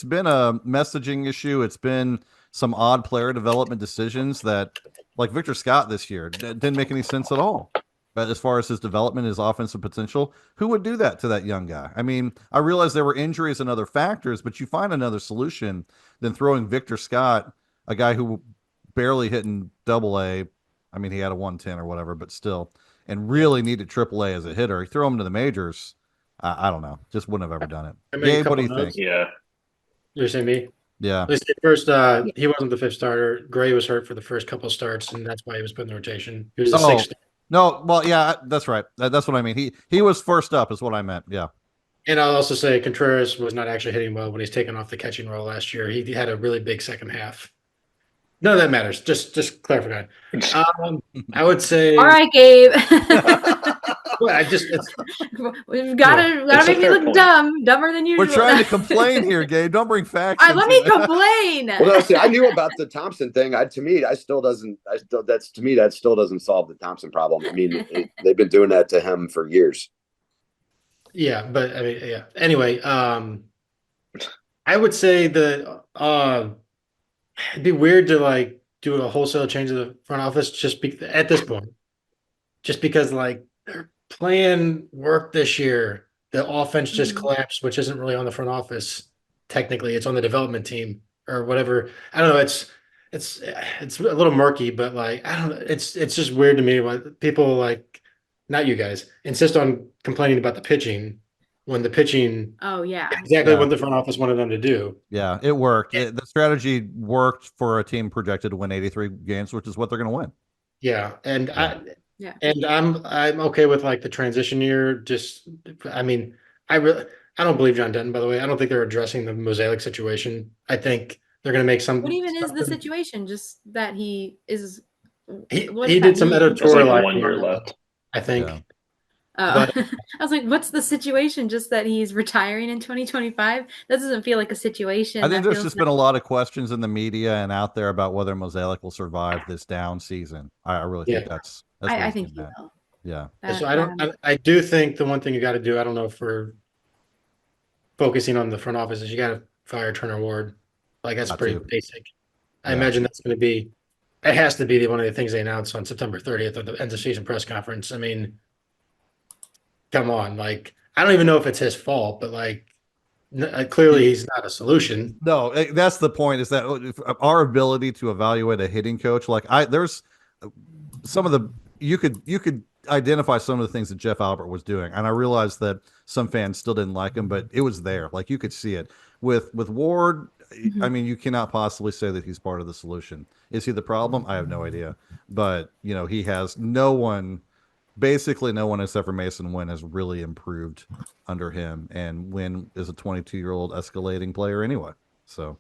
been a messaging issue. It's been some odd player development decisions that, like Victor Scott this year, didn't make any sense at all. But as far as his development, his offensive potential, who would do that to that young guy? I mean, I realize there were injuries and other factors, but you find another solution than throwing Victor Scott, a guy who barely hit in AA. I mean, he had a 110 or whatever, but still, and really needed AAA as a hitter. You throw him to the majors. I don't know. Just wouldn't have ever done it. Gabe, what do you think? Yeah. You're saying me? Yeah. Let's say first, he wasn't the 5th starter. Gray was hurt for the first couple of starts, and that's why he was put in the rotation. He was the 6th. No, well, yeah, that's right. That's what I mean. He was first up, is what I meant. Yeah. And I'll also say Contreras was not actually hitting well when he's taken off the catching role last year. He had a really big second half. None of that matters. Just clarifying. I would say. All right, Gabe. We've got to make me look dumber than usual. We're trying to complain here, Gabe. Don't bring facts. All right, let me complain. Well, no, see, I knew about the Thompson thing. That still doesn't solve the Thompson problem. I mean, they've been doing that to him for years. Yeah, but I mean, yeah. Anyway, I would say that it'd be weird to like do a wholesale change of the front office at this point, just because like their plan worked this year. The offense just collapsed, which isn't really on the front office. Technically, it's on the development team or whatever. I don't know. It's a little murky, but like I don't know. It's just weird to me why people like, not you guys, insist on complaining about the pitching when the pitching exactly what the front office wanted them to do. Yeah, it worked. The strategy worked for a team projected to win 83 games, which is what they're going to win. Yeah, and I'm okay with like the transition year. Just, I mean, I don't believe John Denton, by the way. I don't think they're addressing the Mosaic situation. I think they're going to make some. What even is the situation? Just that he is. He did some editorial. Like 1 year left, I think. Yeah. I was like, what's the situation? Just that he's retiring in 2025? That doesn't feel like a situation. I think there's just been a lot of questions in the media and out there about whether Mosaic will survive this down season. I really think that's I think he will. Yeah. So I do think the one thing you got to do, I don't know if we're focusing on the front office, is you got to fire Turner Ward. Like that's pretty basic. I imagine that's going to be, it has to be one of the things they announced on September 30th at the end of season press conference. I mean, come on, like I don't even know if it's his fault, but like clearly he's not a solution. No, that's the point. Is that our ability to evaluate a hitting coach? Like there's some of the you could identify some of the things that Jeff Albert was doing, and I realized that some fans still didn't like him, but it was there. Like you could see it with Ward. I mean, you cannot possibly say that he's part of the solution. Is he the problem? I have no idea, but he has no one. Basically, no one except for Mason Wynn has really improved under him, and Wynn is a 22-year-old escalating player anyway. So,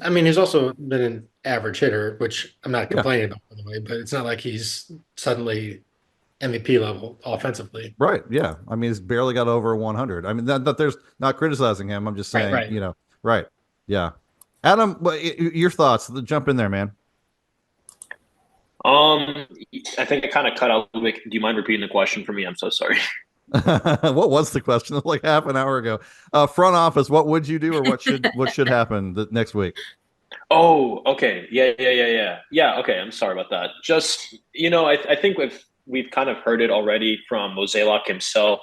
I mean, he's also been an average hitter, which I'm not complaining about, by the way. But it's not like he's suddenly MVP level offensively. Right. Yeah. I mean, he's barely got over 100. I mean, that there's not criticizing him. I'm just saying, Right. you know, right. Yeah. Adam, your thoughts? Jump in there, man. I think I kind of cut out. Do you mind repeating the question for me? I'm so sorry. What was the question? Like half an hour ago. Front office, what would you do, or what should happen next week? Oh, okay. Yeah. Okay. I'm sorry about that. Just, I think we've kind of heard it already from Mozeliak himself.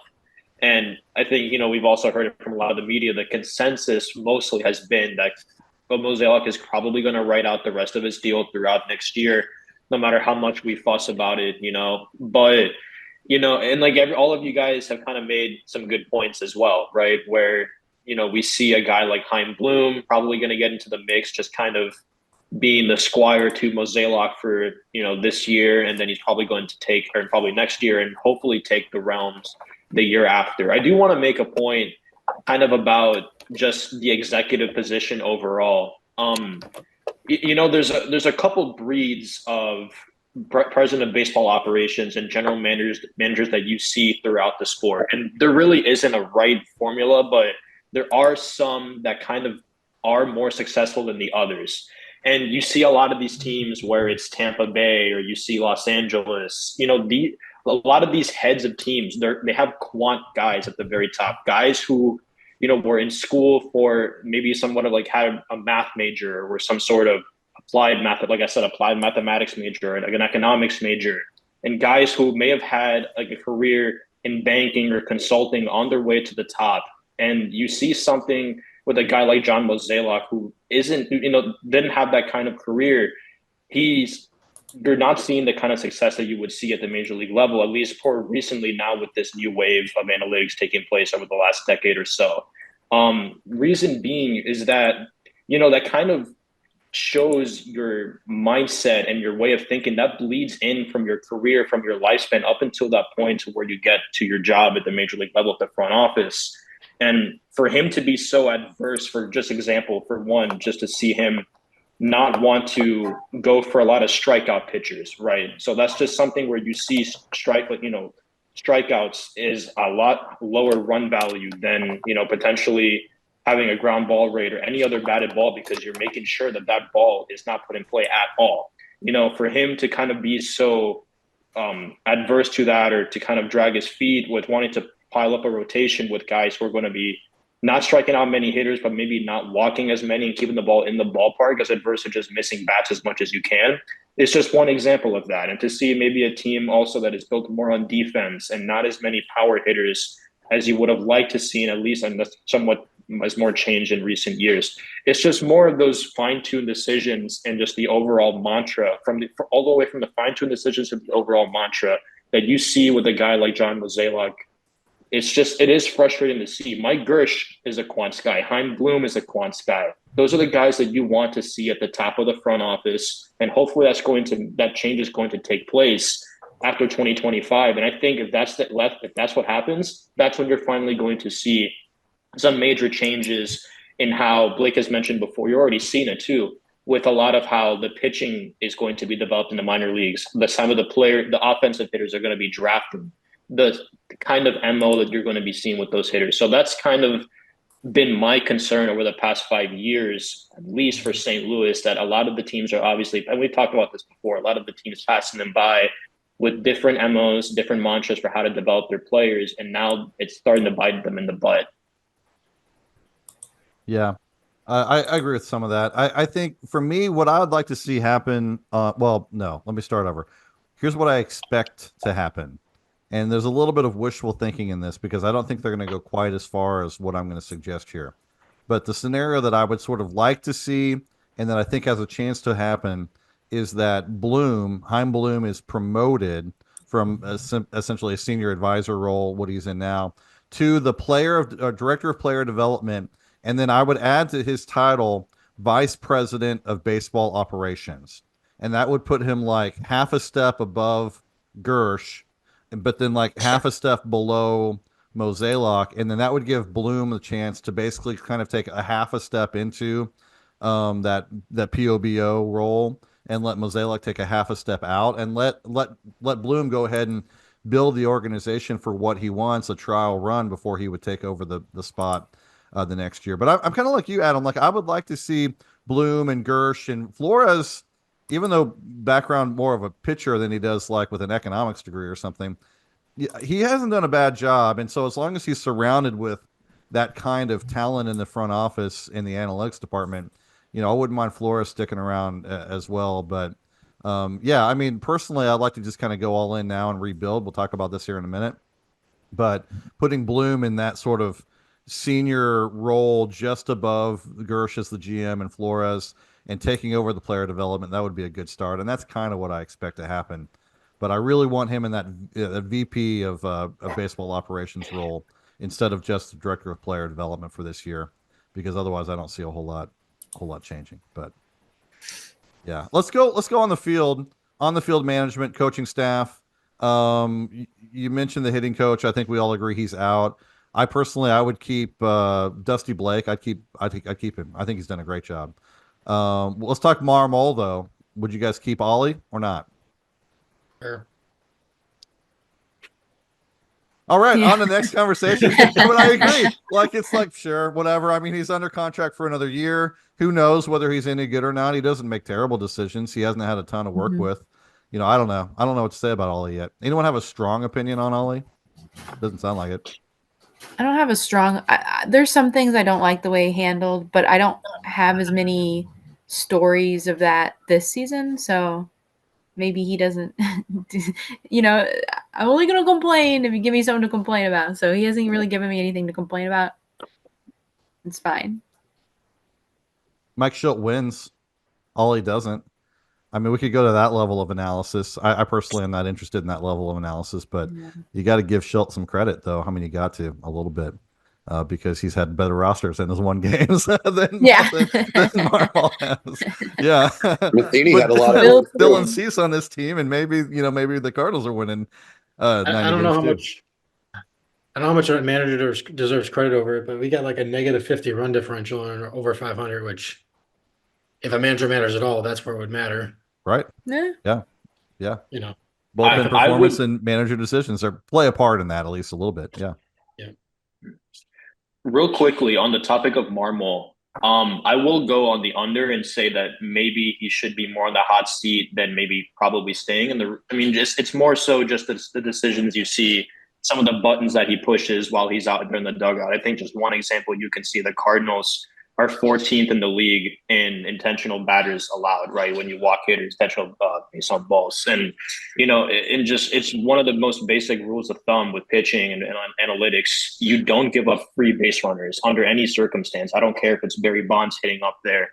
And I think, we've also heard it from a lot of the media. The consensus mostly has been that Mozeliak is probably going to write out the rest of his deal throughout next year, no matter how much we fuss about it, But, and like all of you guys have kind of made some good points as well, right? Where, we see a guy like Chaim Bloom probably going to get into the mix, just kind of being the squire to Mozeliak for, this year. And then he's probably going to take, or probably next year, and hopefully take the realms the year after. I do want to make a point kind of about just the executive position overall. There's a couple breeds of president of baseball operations and general managers that you see throughout the sport, and there really isn't a right formula, but there are some that kind of are more successful than the others. And you see a lot of these teams where it's Tampa Bay or you see Los Angeles, a lot of these heads of teams, they have quant guys at the very top, guys who, were in school for maybe somewhat of like had a math major or some sort of applied math, like I said, applied mathematics major and like an economics major, and guys who may have had like a career in banking or consulting on their way to the top. And you see something with a guy like John Mozeliak who didn't have that kind of career. You're not seeing the kind of success that you would see at the major league level, at least for recently now with this new wave of analytics taking place over the last decade or so. Reason being is that, that kind of shows your mindset and your way of thinking that bleeds in from your career, from your lifespan up until that point to where you get to your job at the major league level at the front office. And for him to be so adverse, for just example, for one, just to see him not want to go for a lot of strikeout pitchers, right? So that's just something where you see strikeouts is a lot lower run value than, potentially having a ground ball rate or any other batted ball, because you're making sure that that ball is not put in play at all. For him to kind of be so adverse to that, or to kind of drag his feet with wanting to pile up a rotation with guys who are going to be not striking out many hitters, but maybe not walking as many and keeping the ball in the ballpark as adverse to just missing bats as much as you can. It's just one example of that. And to see maybe a team also that is built more on defense and not as many power hitters as you would have liked to see, at least, and somewhat as more change in recent years. It's just more of those fine-tuned decisions and just the overall mantra all the way from the fine-tuned decisions to the overall mantra that you see with a guy like John Mozeliak. It is frustrating to see. Mike Gersh is a quants guy. Chaim Bloom is a quants guy. Those are the guys that you want to see at the top of the front office. And hopefully that change is going to take place after 2025. And I think if that's what happens, that's when you're finally going to see some major changes in how Blake has mentioned before. You're already seeing it too, with a lot of how the pitching is going to be developed in the minor leagues. Some of the offensive hitters are going to be drafted. The kind of MO that you're going to be seeing with those hitters. So that's kind of been my concern over the past 5 years, at least for St. Louis, that a lot of the teams are obviously, and we talked about this before, a lot of the teams passing them by with different MOs, different mantras for how to develop their players. And now it's starting to bite them in the butt. Yeah, I agree with some of that. I think for me, what I would like to see happen, well, no, let me start over. Here's what I expect to happen. And there's a little bit of wishful thinking in this because I don't think they're going to go quite as far as what I'm going to suggest here. But the scenario that I would sort of like to see and that I think has a chance to happen is that Chaim Bloom is promoted from essentially a senior advisor role, what he's in now, to the director of player development. And then I would add to his title, vice president of baseball operations. And that would put him like half a step above Gersh, but then like half a step below Mozeliak, and then that would give Bloom a chance to basically kind of take a half a step into that POBO role, and let Mozeliak take a half a step out, and let Bloom go ahead and build the organization for what he wants, a trial run before he would take over the spot the next year. But I'm kind of like you, Adam. Like I would like to see Bloom and Gersh and Flores, even though background more of a pitcher than he does like with an economics degree or something. He hasn't done a bad job, and so as long as he's surrounded with that kind of talent in the front office in the analytics department, I wouldn't mind Flores sticking around as well. But yeah, I mean, personally, I'd like to just kind of go all in now and rebuild. We'll talk about this here in a minute. But putting Bloom in that sort of senior role just above Gersh as the GM and Flores and taking over the player development, that would be a good start. And that's kind of what I expect to happen. But I really want him in that VP of baseball operations role instead of just the director of player development for this year, because otherwise I don't see a whole lot changing. But yeah, let's go on the field management, coaching staff. You mentioned the hitting coach. I think we all agree he's out. I would keep Dusty Blake. I'd keep him. I think he's done a great job. Let's talk Marmol though. Would you guys keep Ollie or not? Sure. All right, on to the next conversation. But I agree. It's like, sure, whatever. I mean, he's under contract for another year. Who knows whether he's any good or not? He doesn't make terrible decisions. He hasn't had a ton of work with. I don't know. I don't know what to say about Ollie yet. Anyone have a strong opinion on Ollie? Doesn't sound like it. I don't have a strong. There's some things I don't like the way he handled, but I don't have as many stories of that this season. So maybe he doesn't. I'm only gonna complain if you give me something to complain about. So he hasn't really given me anything to complain about. It's fine. Mike Schilt wins. Ollie doesn't. I mean, we could go to that level of analysis. I personally am not interested in that level of analysis, but you got to give Schilt some credit, though. I mean, you got to a little bit because he's had better rosters in his won games than Marmol has. Yeah, Matheny had a lot of Dylan Cease on this team, and maybe the Cardinals are winning. I don't know how much. I don't know how much a manager deserves credit over it, but we got like a negative 50 run differential and over 500, which, if a manager matters at all, that's where it would matter. Right. Yeah. Bullpen performance and manager decisions play a part in that at least a little bit. Yeah. Real quickly on the topic of Marmol, I will go on the under and say that maybe he should be more on the hot seat than maybe probably staying in the. I mean, it's more so just the decisions you see, some of the buttons that he pushes while he's out there in the dugout. I think just one example you can see: the Cardinals are 14th in the league in intentional batters allowed, right? When you walk hitters, intentional base on balls. And, it's one of the most basic rules of thumb with pitching and on analytics. You don't give up free base runners under any circumstance. I don't care if it's Barry Bonds hitting up there.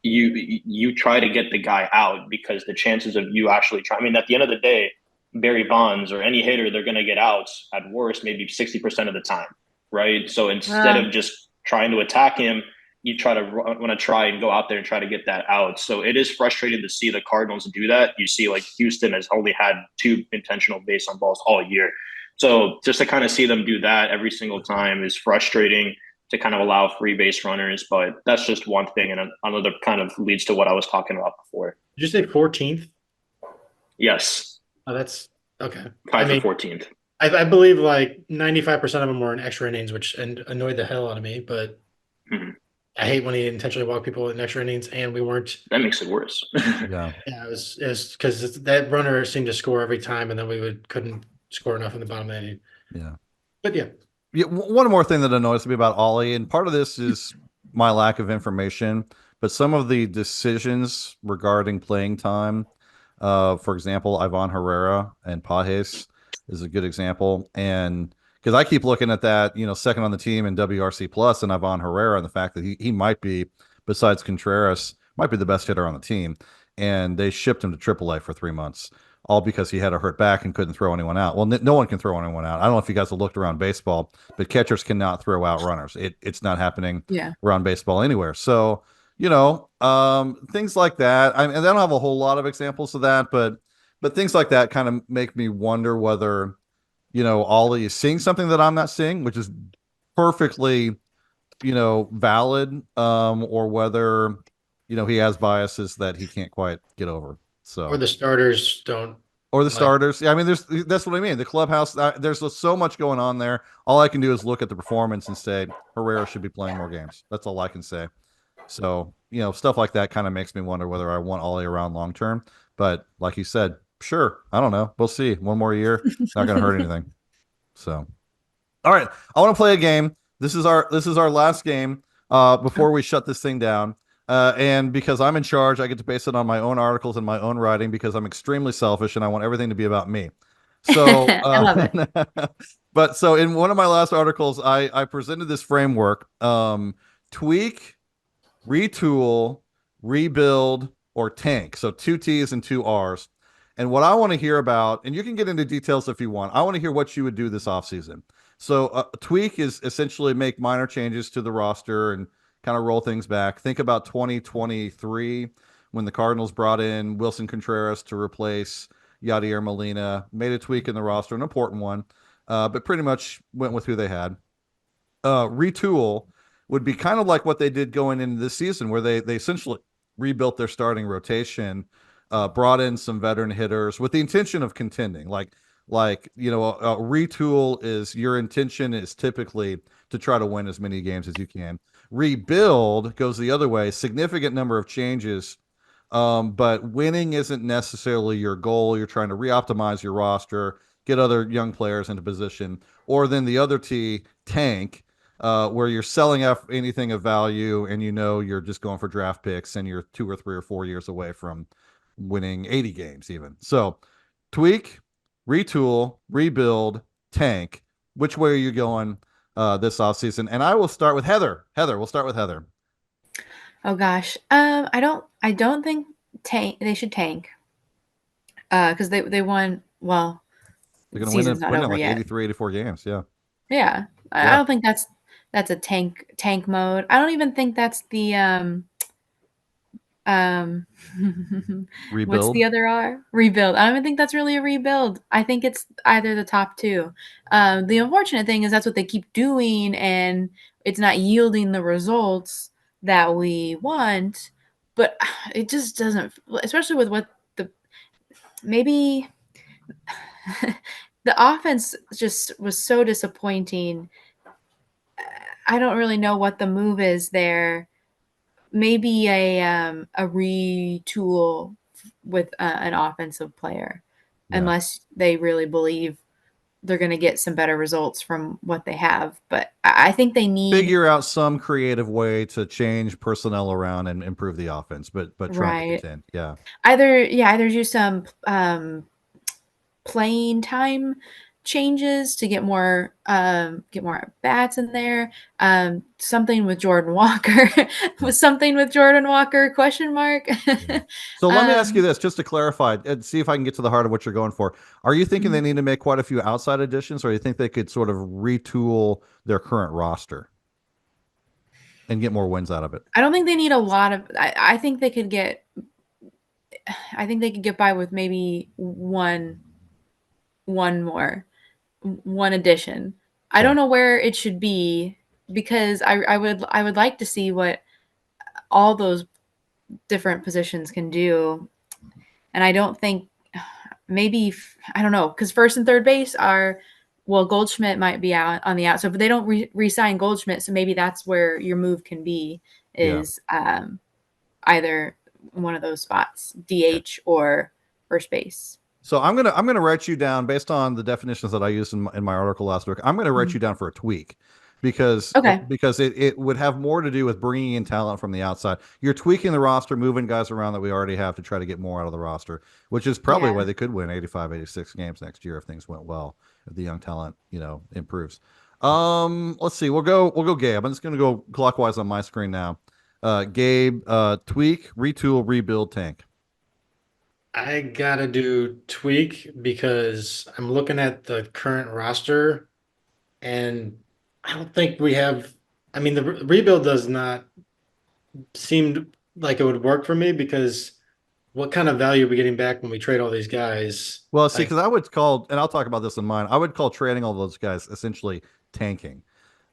You try to get the guy out because the chances of you actually trying, I mean, at the end of the day, Barry Bonds or any hitter, they're going to get outs at worst, maybe 60% of the time, right? So instead of just trying to attack him, you want to try and go out there and try to get that out. So it is frustrating to see the Cardinals do that. You see, like Houston has only had 2 intentional base on balls all year. So just to kind of see them do that every single time is frustrating to kind of allow free base runners. But that's just one thing. And another kind of leads to what I was talking about before. Did you say 14th? Yes. Oh, that's okay. Tied for 14th. I believe like 95% of them were in extra innings, which annoyed the hell out of me. But I hate when he intentionally walked people in extra innings, and we weren't. That makes it worse. Yeah, it was because that runner seemed to score every time, and then we couldn't score enough in the bottom of the inning. Yeah, but yeah. One more thing that annoys me about Ollie, and part of this is my lack of information, but some of the decisions regarding playing time, for example, Ivan Herrera and Pajes is a good example, and. Because I keep looking at that, second on the team in WRC plus and Ivan Herrera, and the fact that he might be, besides Contreras, might be the best hitter on the team. And they shipped him to AAA for 3 months, all because he had a hurt back and couldn't throw anyone out. Well, no one can throw anyone out. I don't know if you guys have looked around baseball, but catchers cannot throw out runners. It's not happening around baseball anywhere. So, things like that. And I don't have a whole lot of examples of that, but things like that kind of make me wonder whether Ollie is seeing something that I'm not seeing, which is perfectly, valid, or whether, he has biases that he can't quite get over. So, or the starters don't Or the Like, starters. Yeah, I mean, that's what I mean. The clubhouse, there's so much going on there. All I can do is look at the performance and say Herrera should be playing more games. That's all I can say. So, stuff like that kind of makes me wonder whether I want Ollie around long term. But like you said, sure, I don't know. We'll see. One more year, not going to hurt anything. So, all right, I want to play a game. This is our last game before we shut this thing down. And because I'm in charge, I get to base it on my own articles and my own writing because I'm extremely selfish and I want everything to be about me. So, I love it. but so in one of my last articles, I presented this framework: tweak, retool, rebuild, or tank. So 2 T's and 2 R's. And what I want to hear about, and you can get into details if you want, I want to hear what you would do this offseason. So tweak is essentially make minor changes to the roster and kind of roll things back. Think about 2023 when the Cardinals brought in Wilson Contreras to replace Yadier Molina, made a tweak in the roster, an important one, but pretty much went with who they had. Retool would be kind of like what they did going into this season, where they essentially rebuilt their starting rotation, brought in some veteran hitters with the intention of contending. A retool is your intention is typically to try to win as many games as you can. Rebuild goes the other way, significant number of changes, but winning isn't necessarily your goal. You're trying to reoptimize your roster, get other young players into position, or then the other T, tank, where you're selling off anything of value and you're just going for draft picks and you're 2 or 3 or 4 years away from winning 80 games even. So tweak, retool, rebuild, tank. Which way are you going this offseason? And I will start with Heather. We'll start with Heather. Oh gosh. I don't think they should tank. Because they won, well, They're going to season's not win over like yet. 83, 84 games. Yeah. Yeah. I don't think that's a tank mode. I don't even think that's the Rebuild. What's the other R? Rebuild. I don't even think that's really a rebuild. I think it's either the top two. The unfortunate thing is that's what they keep doing, and it's not yielding the results that we want. But it just doesn't, especially with what maybe the offense just was so disappointing. I don't really know what the move is there. Maybe a retool with an offensive player, unless they really believe they're going to get some better results from what they have. But I think they need figure out some creative way to change personnel around and improve the offense, but try to contend. Yeah. Either do some playing time changes to get more bats in there. Something with Jordan Walker. Question mark. Yeah. So let me ask you this, just to clarify and see if I can get to the heart of what you're going for. Are you thinking they need to make quite a few outside additions, or you think they could sort of retool their current roster and get more wins out of it? I don't think they need a lot of. I think they could get. I think they could get by with maybe one addition. Okay. I don't know where it should be, because I would like to see what all those different positions can do. And I don't think maybe, I don't know, because first and third base are, well, Goldschmidt might be out on the outside, but they don't re-sign Goldschmidt. So maybe that's where your move can be, is either one of those spots, DH or first base. So I'm gonna write you down based on the definitions that I used in my article last week. I'm gonna write you down for a tweak, because it would have more to do with bringing in talent from the outside. You're tweaking the roster, moving guys around that we already have to try to get more out of the roster, which is probably why they could win 85, 86 games next year if things went well, if the young talent improves. Let's see. We'll go Gabe. I'm just gonna go clockwise on my screen now. Gabe, tweak, retool, rebuild, tank. I gotta do tweak, because I'm looking at the current roster and I don't think we have. I mean, the rebuild does not seem like it would work for me, because what kind of value are we getting back when we trade all these guys? Well, see, because I would call, and I'll talk about this in mine, I would call trading all those guys essentially tanking.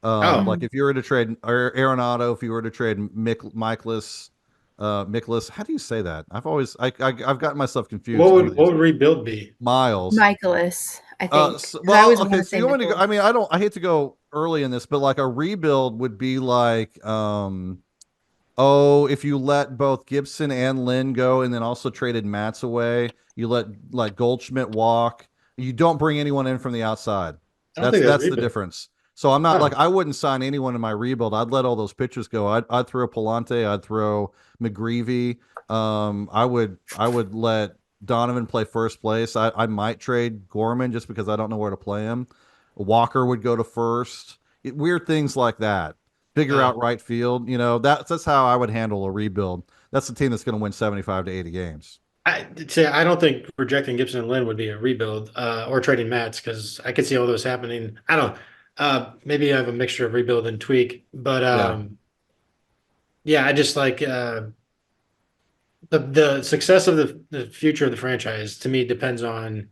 Like if you were to trade Arenado, if you were to trade Michaelis, Nicholas, how do you say that? I've gotten myself confused. What would rebuild be? Miles. Michaelis, I think. I always want to So say you want me to go? Nicholas. I mean, I hate to go early in this, but like a rebuild would be like, if you let both Gibson and Lynn go, and then also traded Mats away, you let like Goldschmidt walk. You don't bring anyone in from the outside. I don't think that's That's the rebuild. difference. So I'm not Oh. like I wouldn't sign anyone in my rebuild. I'd let all those pitchers go. I'd throw Palante. I'd throw McGreevy. I would let Donovan play first place. I might trade Gorman just because I don't know where to play him. Walker would go to first. Weird things like that. Figure out right field. You know, that's how I would handle a rebuild. That's the team that's going to win 75 to 80 games. I don't think rejecting Gibson and Lynn would be a rebuild, or trading Mats, because I could see all those happening. I don't. Maybe I have a mixture of rebuild and tweak, but yeah, I just like the success of the future of the franchise to me depends on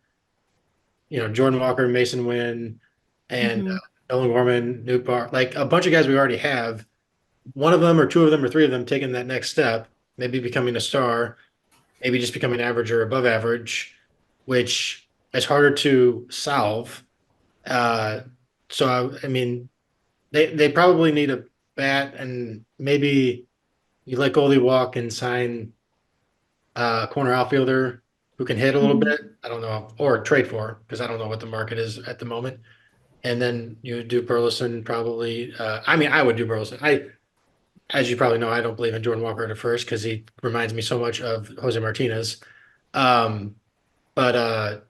Jordan Walker, Mason Wynn, and Nolan Gorman, Nuke Bar, like a bunch of guys we already have. One of them or two of them or three of them taking that next step, maybe becoming a star, maybe just becoming average or above average, which is harder to solve. So I mean, they probably need a bat, and maybe you let Goldie walk and sign a corner outfielder who can hit a little bit. I don't know, or trade for, because I don't know what the market is at the moment. And then you do Burleson probably. I mean, I would do Burleson. As you probably know, I don't believe in Jordan Walker at first because he reminds me so much of Jose Martinez. But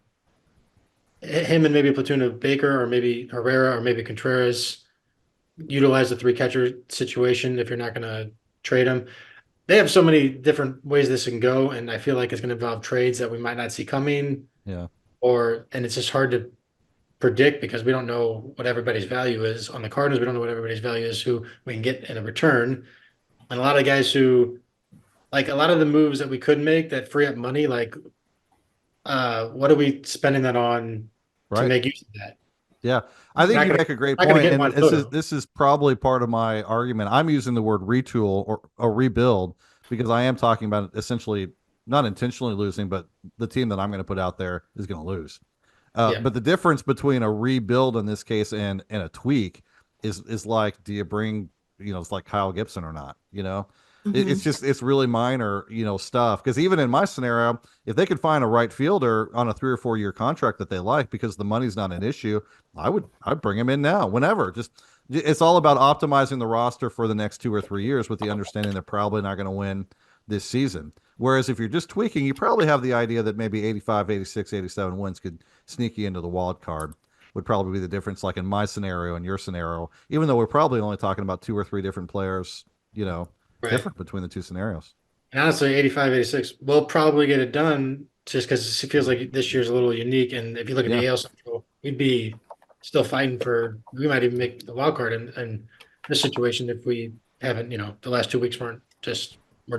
him and maybe a platoon of Baker or maybe Herrera or maybe Contreras utilize the three catcher situation if you're not going to trade him. They have so many different ways this can go, and I feel like it's going to involve trades that we might not see coming. Yeah. And it's just hard to predict because we don't know what everybody's value is on the Cardinals. We don't know what everybody's value is, who we can get in a return. And a lot of guys who, like a lot of the moves that we could make that free up money, like what are we spending that on to make use of that? Yeah, I think you make a great point, and this is probably part of my argument. I'm using the word retool or rebuild because I am talking about essentially not intentionally losing, but the team that I'm going to put out there is going to lose. But the difference between a rebuild in this case and a tweak is like, do you bring, it's like Kyle Gibson or not? It's really minor, stuff. Because even in my scenario, if they could find a right fielder on a 3 or 4 year contract that they like because the money's not an issue, I'd bring him in now, whenever. It's all about optimizing the roster for the next 2 or 3 years with the understanding they're probably not going to win this season. Whereas if you're just tweaking, you probably have the idea that maybe 85, 86, 87 wins could sneak you into the wild card. Would probably be the difference, like in my scenario and your scenario, even though we're probably only talking about 2 or 3 different players, different between the two scenarios. And honestly, 85, 86, we'll probably get it done just because it feels like this year's a little unique. And if you look at the AL Central, we'd be still fighting we might even make the wild card in this situation if we haven't, the last 2 weeks we're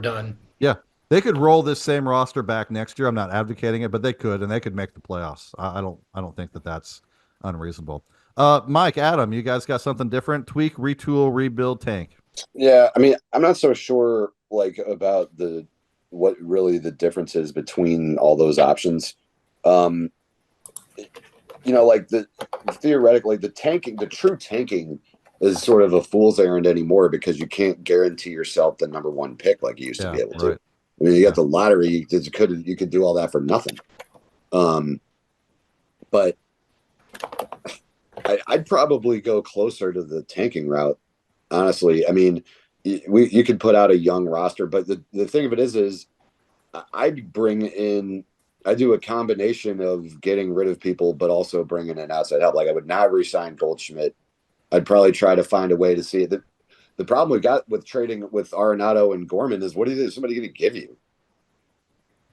done. Yeah. They could roll this same roster back next year. I'm not advocating it, but they could, and they could make the playoffs. I don't think that that's unreasonable. Mike, Adam, you guys got something different? Tweak, retool, rebuild, tank. Yeah, I mean, I'm not so sure about what really the difference is between all those options. Theoretically, the true tanking is sort of a fool's errand anymore because you can't guarantee yourself the number one pick like you used to be able to. I mean, you got the lottery. You could do all that for nothing. But I'd probably go closer to the tanking route. Honestly, I mean, you could put out a young roster, but the thing of it is I'd do a combination of getting rid of people, but also bringing in outside help. Like I would not re-sign Goldschmidt. I'd probably try to find a way to see it. The problem we got with trading with Arenado and Gorman is what is somebody going to give you?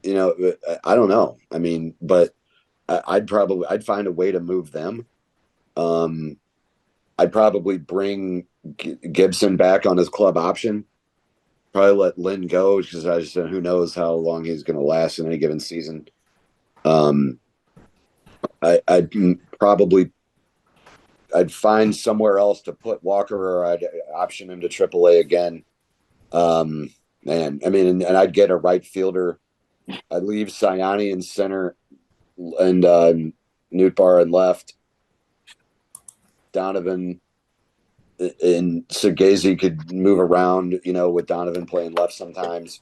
I don't know. I mean, but I'd find a way to move them. I'd probably bring Gibson back on his club option. Probably let Lynn go because who knows how long he's going to last in any given season. I'd find somewhere else to put Walker, or I'd option him to AAA again. man, I mean, and I'd get a right fielder. I'd leave Sayani in center and Newtbar in left. Donovan and Segazy could move around, with Donovan playing left sometimes.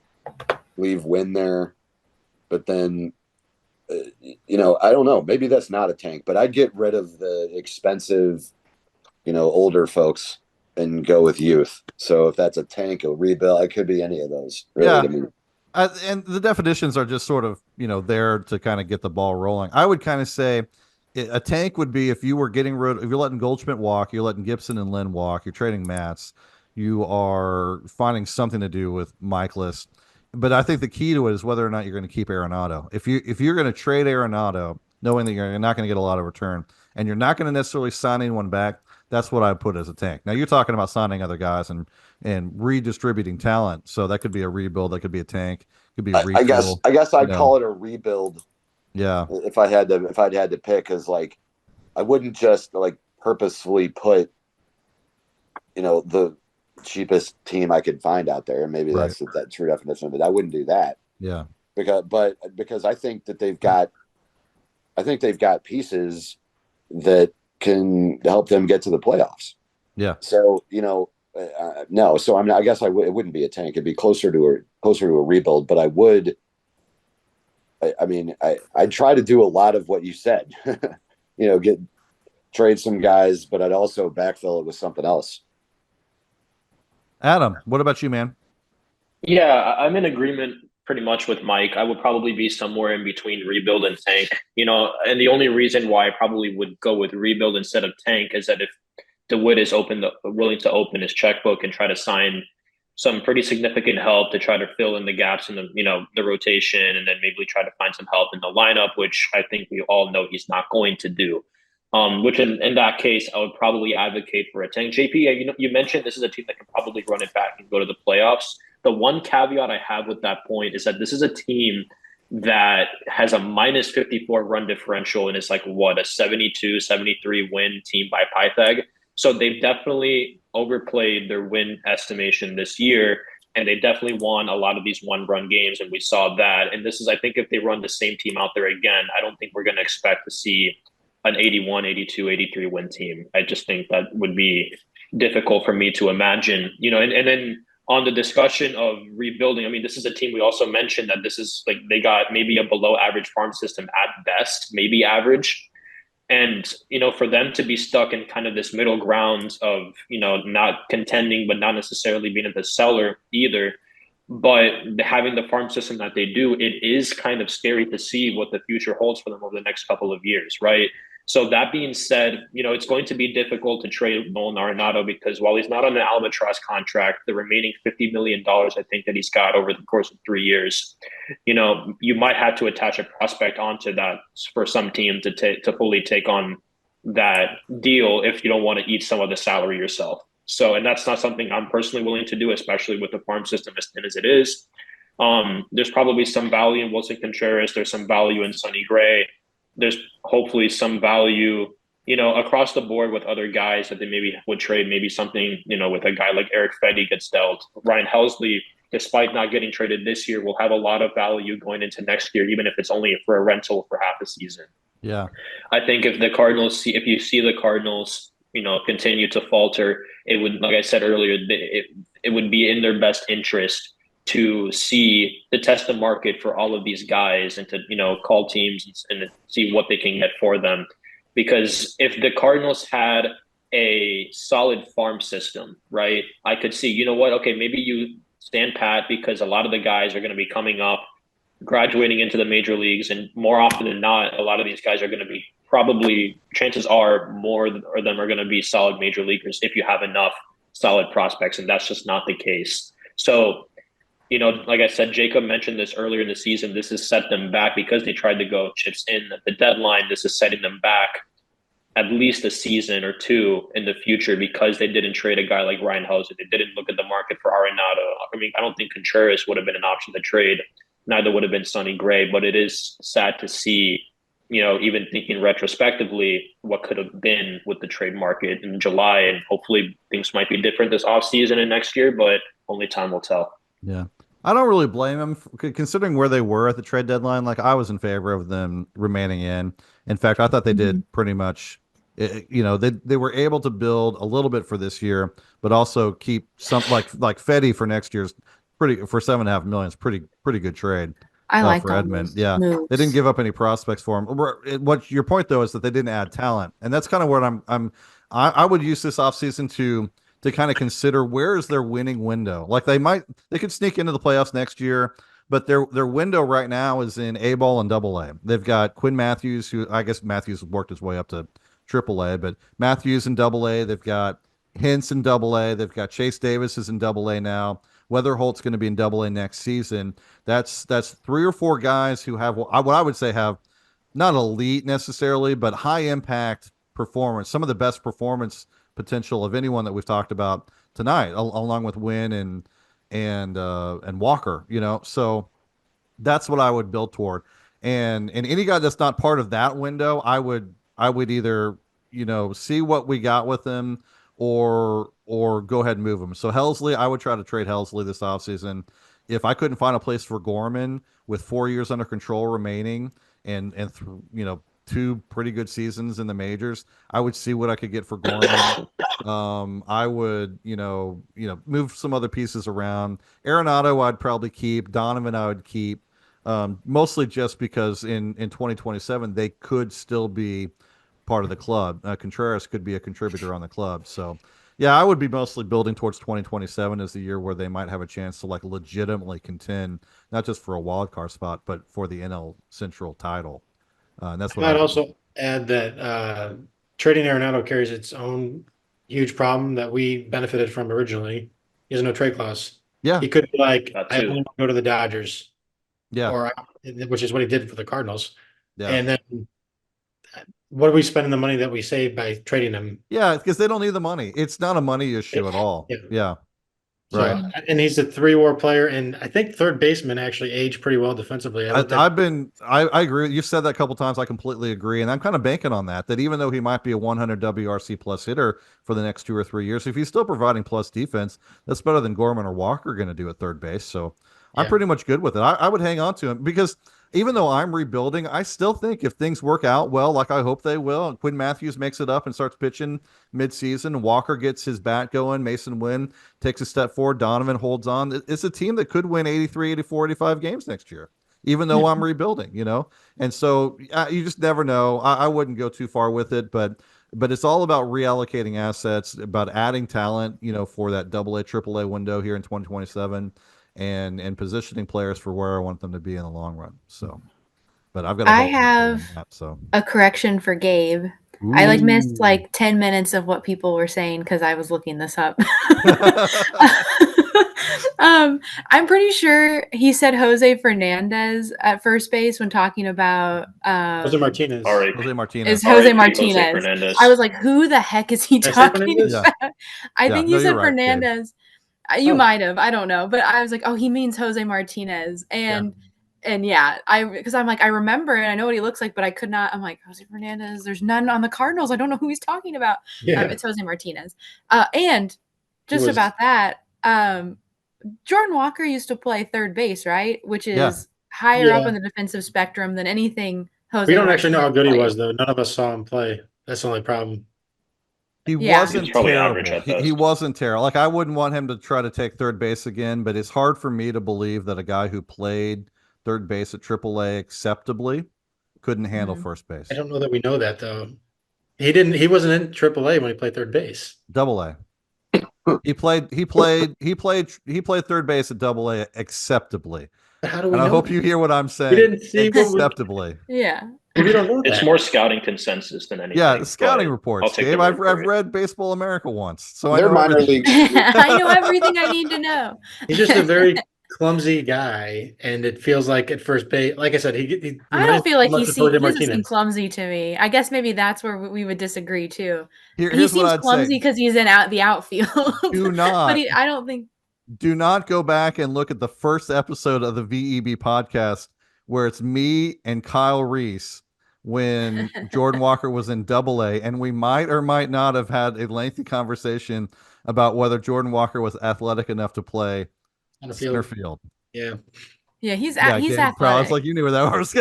Leave Wynn there. But then, I don't know. Maybe that's not a tank, but I'd get rid of the expensive, older folks and go with youth. So if that's a tank, a rebuild, it could be any of those, really, Yeah. to me. And the definitions are just sort of, there to kind of get the ball rolling. I would kind of say a tank would be if you were if you're letting Goldschmidt walk, you're letting Gibson and Lynn walk, you're trading Mats, you are finding something to do with Michaelis. But I think the key to it is whether or not you're going to keep Arenado. If you're going to trade Arenado, knowing that you're not going to get a lot of return, and you're not going to necessarily sign anyone back, that's what I put as a tank. Now you're talking about signing other guys and redistributing talent, so that could be a rebuild, that could be a tank, could be a refuel. I guess I'd call it a rebuild. Yeah. If I'd had to pick, because like I wouldn't just like purposefully put, the cheapest team I could find out there. And maybe Right. that's the true definition of it. I wouldn't do that. Yeah. Because I think that they've got pieces that can help them get to the playoffs. Yeah. So, no. So I guess it wouldn't be a tank. It'd be closer to a rebuild. But I would. I'd try to do a lot of what you said. Trade some guys, but I'd also backfill it with something else. Adam, what about you, man? Yeah, I'm in agreement pretty much with Mike. I would probably be somewhere in between rebuild and tank. And the only reason why I probably would go with rebuild instead of tank is that if DeWitt is willing to open his checkbook and try to sign some pretty significant help to try to fill in the gaps in the rotation, and then maybe try to find some help in the lineup, which I think we all know he's not going to do. Which in that case, I would probably advocate for a tank. JP, you mentioned this is a team that can probably run it back and go to the playoffs. The one caveat I have with that point is that this is a team that has a minus 54 run differential and it's like a 72, 73 win team by Pythag. So they've definitely overplayed their win estimation this year, and they definitely won a lot of these one-run games, and we saw that. And this is, I think, if they run the same team out there again, I don't think we're going to expect to see an 81, 82, 83 win team. I just think that would be difficult for me to imagine, and then on the discussion of rebuilding, this is a team we also mentioned that this is like they got maybe a below average farm system at best, maybe average. And, for them to be stuck in kind of this middle ground of, not contending, but not necessarily being in the cellar either, but having the farm system that they do, it is kind of scary to see what the future holds for them over the next couple of years, right? So that being said, it's going to be difficult to trade Nolan Arenado because while he's not on the Albatross contract, the remaining $50 million, I think that he's got over the course of 3 years, you might have to attach a prospect onto that for some team to fully take on that deal if you don't want to eat some of the salary yourself. So, and that's not something I'm personally willing to do, especially with the farm system as thin as it is. There's probably some value in Wilson Contreras. There's some value in Sonny Gray. There's hopefully some value, across the board with other guys that they maybe would trade, maybe something, with a guy like Eric Fedde gets dealt. Ryan Helsley, despite not getting traded this year, will have a lot of value going into next year, even if it's only for a rental for half a season. Yeah. I think if you see the Cardinals, continue to falter, it would, like I said earlier, it would be in their best interest to test the market for all of these guys and to, call teams and see what they can get for them. Because if the Cardinals had a solid farm system, right, I could see, okay, maybe you stand pat because a lot of the guys are going to be coming up, graduating into the major leagues. And more often than not, a lot of these guys are going to be chances are more of them are going to be solid major leaguers if you have enough solid prospects. And that's just not the case. So, like I said, Jacob mentioned this earlier in the season. This has set them back because they tried to go chips in at the deadline. This is setting them back at least a season or two in the future because they didn't trade a guy like Ryan Helsley. They didn't look at the market for Arenado. I don't think Contreras would have been an option to trade. Neither would have been Sonny Gray. But it is sad to see, even thinking retrospectively, what could have been with the trade market in July. And hopefully things might be different this offseason and next year, but only time will tell. Yeah. I don't really blame them considering where they were at the trade deadline. Like I was in favor of them remaining in. In fact, I thought they did pretty much. They were able to build a little bit for this year, but also keep some like Fetty for next year's pretty for $7.5 million. It's pretty good trade. I like For all Edmund. those Yeah, moves. they didn't give up any prospects for him. What your point though is that they didn't add talent, and that's kind of what I would use this offseason to kind of consider where is their winning window. Like they could sneak into the playoffs next year, but their window right now is in A ball and Double A. They've got Quinn Matthews, who I guess Matthews worked his way up to Triple A, but Matthews in Double A. They've got Hintz in Double A. They've got Chase Davis is in Double A now. Weatherholt's going to be in Double A next season. That's 3 or 4 guys who have what I would say have not elite necessarily, but high impact performance. Some of the best performance potential of anyone that we've talked about tonight, along with Wynn and Walker. So that's what I would build toward. And any guy that's not part of that window, I would either see what we got with him or go ahead and move him. So Helsley, I would try to trade Helsley this offseason. If I couldn't find a place for Gorman with 4 years under control remaining and 2 pretty good seasons in the majors, I would see what I could get for Gorman. I would, move some other pieces around. Arenado, I'd probably keep. Donovan, I would keep. Mostly just because in 2027 they could still be part of the club. Contreras could be a contributor on the club. So, yeah, I would be mostly building towards 2027 as the year where they might have a chance to like legitimately contend, not just for a wild card spot, but for the NL Central title. And that's what I'd also add that trading Arenado carries its own huge problem that we benefited from originally. He has no trade clause. Yeah, he could be like, That I too. only want to go to the Dodgers. Yeah, which is what he did for the Cardinals. yeah, And then what are we spending the money that we saved by trading him? yeah, because they don't need the money. It's not a money issue at all. Yeah. So, Right. And he's a 3-WAR player, and I think third baseman actually aged pretty well defensively. I agree. You've said that a couple times. I completely agree. And I'm kind of banking on that even though he might be a 100 WRC plus hitter for the next 2 or 3 years, if he's still providing plus defense, that's better than Gorman or Walker going to do at third base. So I'm pretty much good with it. I would hang on to him because even though I'm rebuilding, I still think if things work out well, like I hope they will, Quinn Matthews makes it up and starts pitching midseason, Walker gets his bat going, Mason Wynn takes a step forward, Donovan holds on. It's a team that could win 83, 84, 85 games next year, even though I'm rebuilding, And so you just never know. I wouldn't go too far with it, but it's all about reallocating assets, about adding talent, for that AA, AAA window here in 2027. And positioning players for where I want them to be in the long run. So, but I've got. I have a correction for Gabe. Ooh. I missed 10 minutes of what people were saying because I was looking this up. I'm pretty sure he said Jose Fernandez at first base when talking about Jose Martinez. Jose Martinez. Is Jose Martinez. I was like, who the heck is he talking about? I think he said Fernandez. Right, you might have, I don't know, but I was like, oh, he means Jose Martinez, because I'm like, I remember and I know what he looks like, but I could not. I'm like, Jose Fernandez. There's none on the Cardinals. I don't know who he's talking about. It's Jose Martinez. And just about that, Jordan Walker used to play third base, right? Which is higher up on the defensive spectrum than anything. We don't actually know how good he was, though. None of us saw him play. That's the only problem. He wasn't terrible. He wasn't terrible. I wouldn't want him to try to take third base again, but it's hard for me to believe that a guy who played third base at AAA acceptably couldn't handle first base. I don't know that we know that though. He wasn't in AAA when he played third base. AA. He played third base at AA acceptably. How do we know? I hope you hear what I'm saying. We didn't see acceptably. Yeah. We don't know that. It's more scouting consensus than anything. Yeah, scouting reports. Gabe, I've read Baseball America once, so they're minor league. I know everything I need to know. He's just a very clumsy guy, and it feels like at first base, like I said, I don't feel like he doesn't seem clumsy to me. I guess maybe that's where we would disagree too. He seems clumsy because he's in the outfield. Do not. But I don't think. Do not go back and look at the first episode of the VEB podcast where it's me and Kyle Reese when Jordan Walker was in AA, and we might or might not have had a lengthy conversation about whether Jordan Walker was athletic enough to play center field. Yeah. Yeah, he's Yeah, he's Gabe Prowl. athletic. It's like you knew where that was.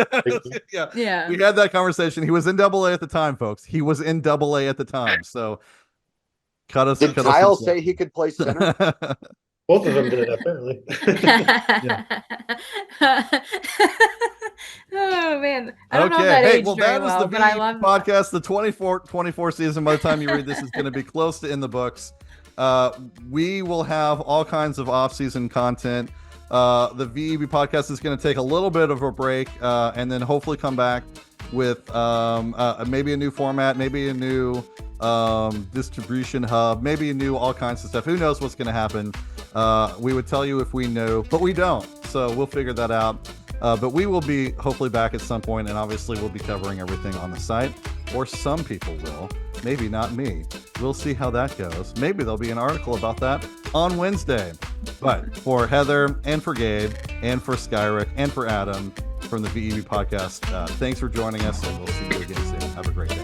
Yeah. Yeah. We had that conversation. He was in AA at the time, folks. He was in AA at the time. So Did Kyle say he could play center? Both of them did, apparently. Oh man, I don't know if that aged very well, but I love podcast. The 24 season. By the time you read this, is going to be close to in the books. We will have all kinds of off-season content. The VEB podcast is going to take a little bit of a break, and then hopefully come back with maybe a new format, maybe a new distribution hub, maybe a new all kinds of stuff. Who knows what's going to happen? We would tell you if we knew, but we don't. So we'll figure that out. But we will be hopefully back at some point, and obviously we'll be covering everything on the site, or some people will. Maybe not me. We'll see how that goes. Maybe there'll be an article about that on Wednesday. But for Heather and for Gabe and for Skyrick and for Adam from the VEB podcast, thanks for joining us, and we'll see you again soon. Have a great day.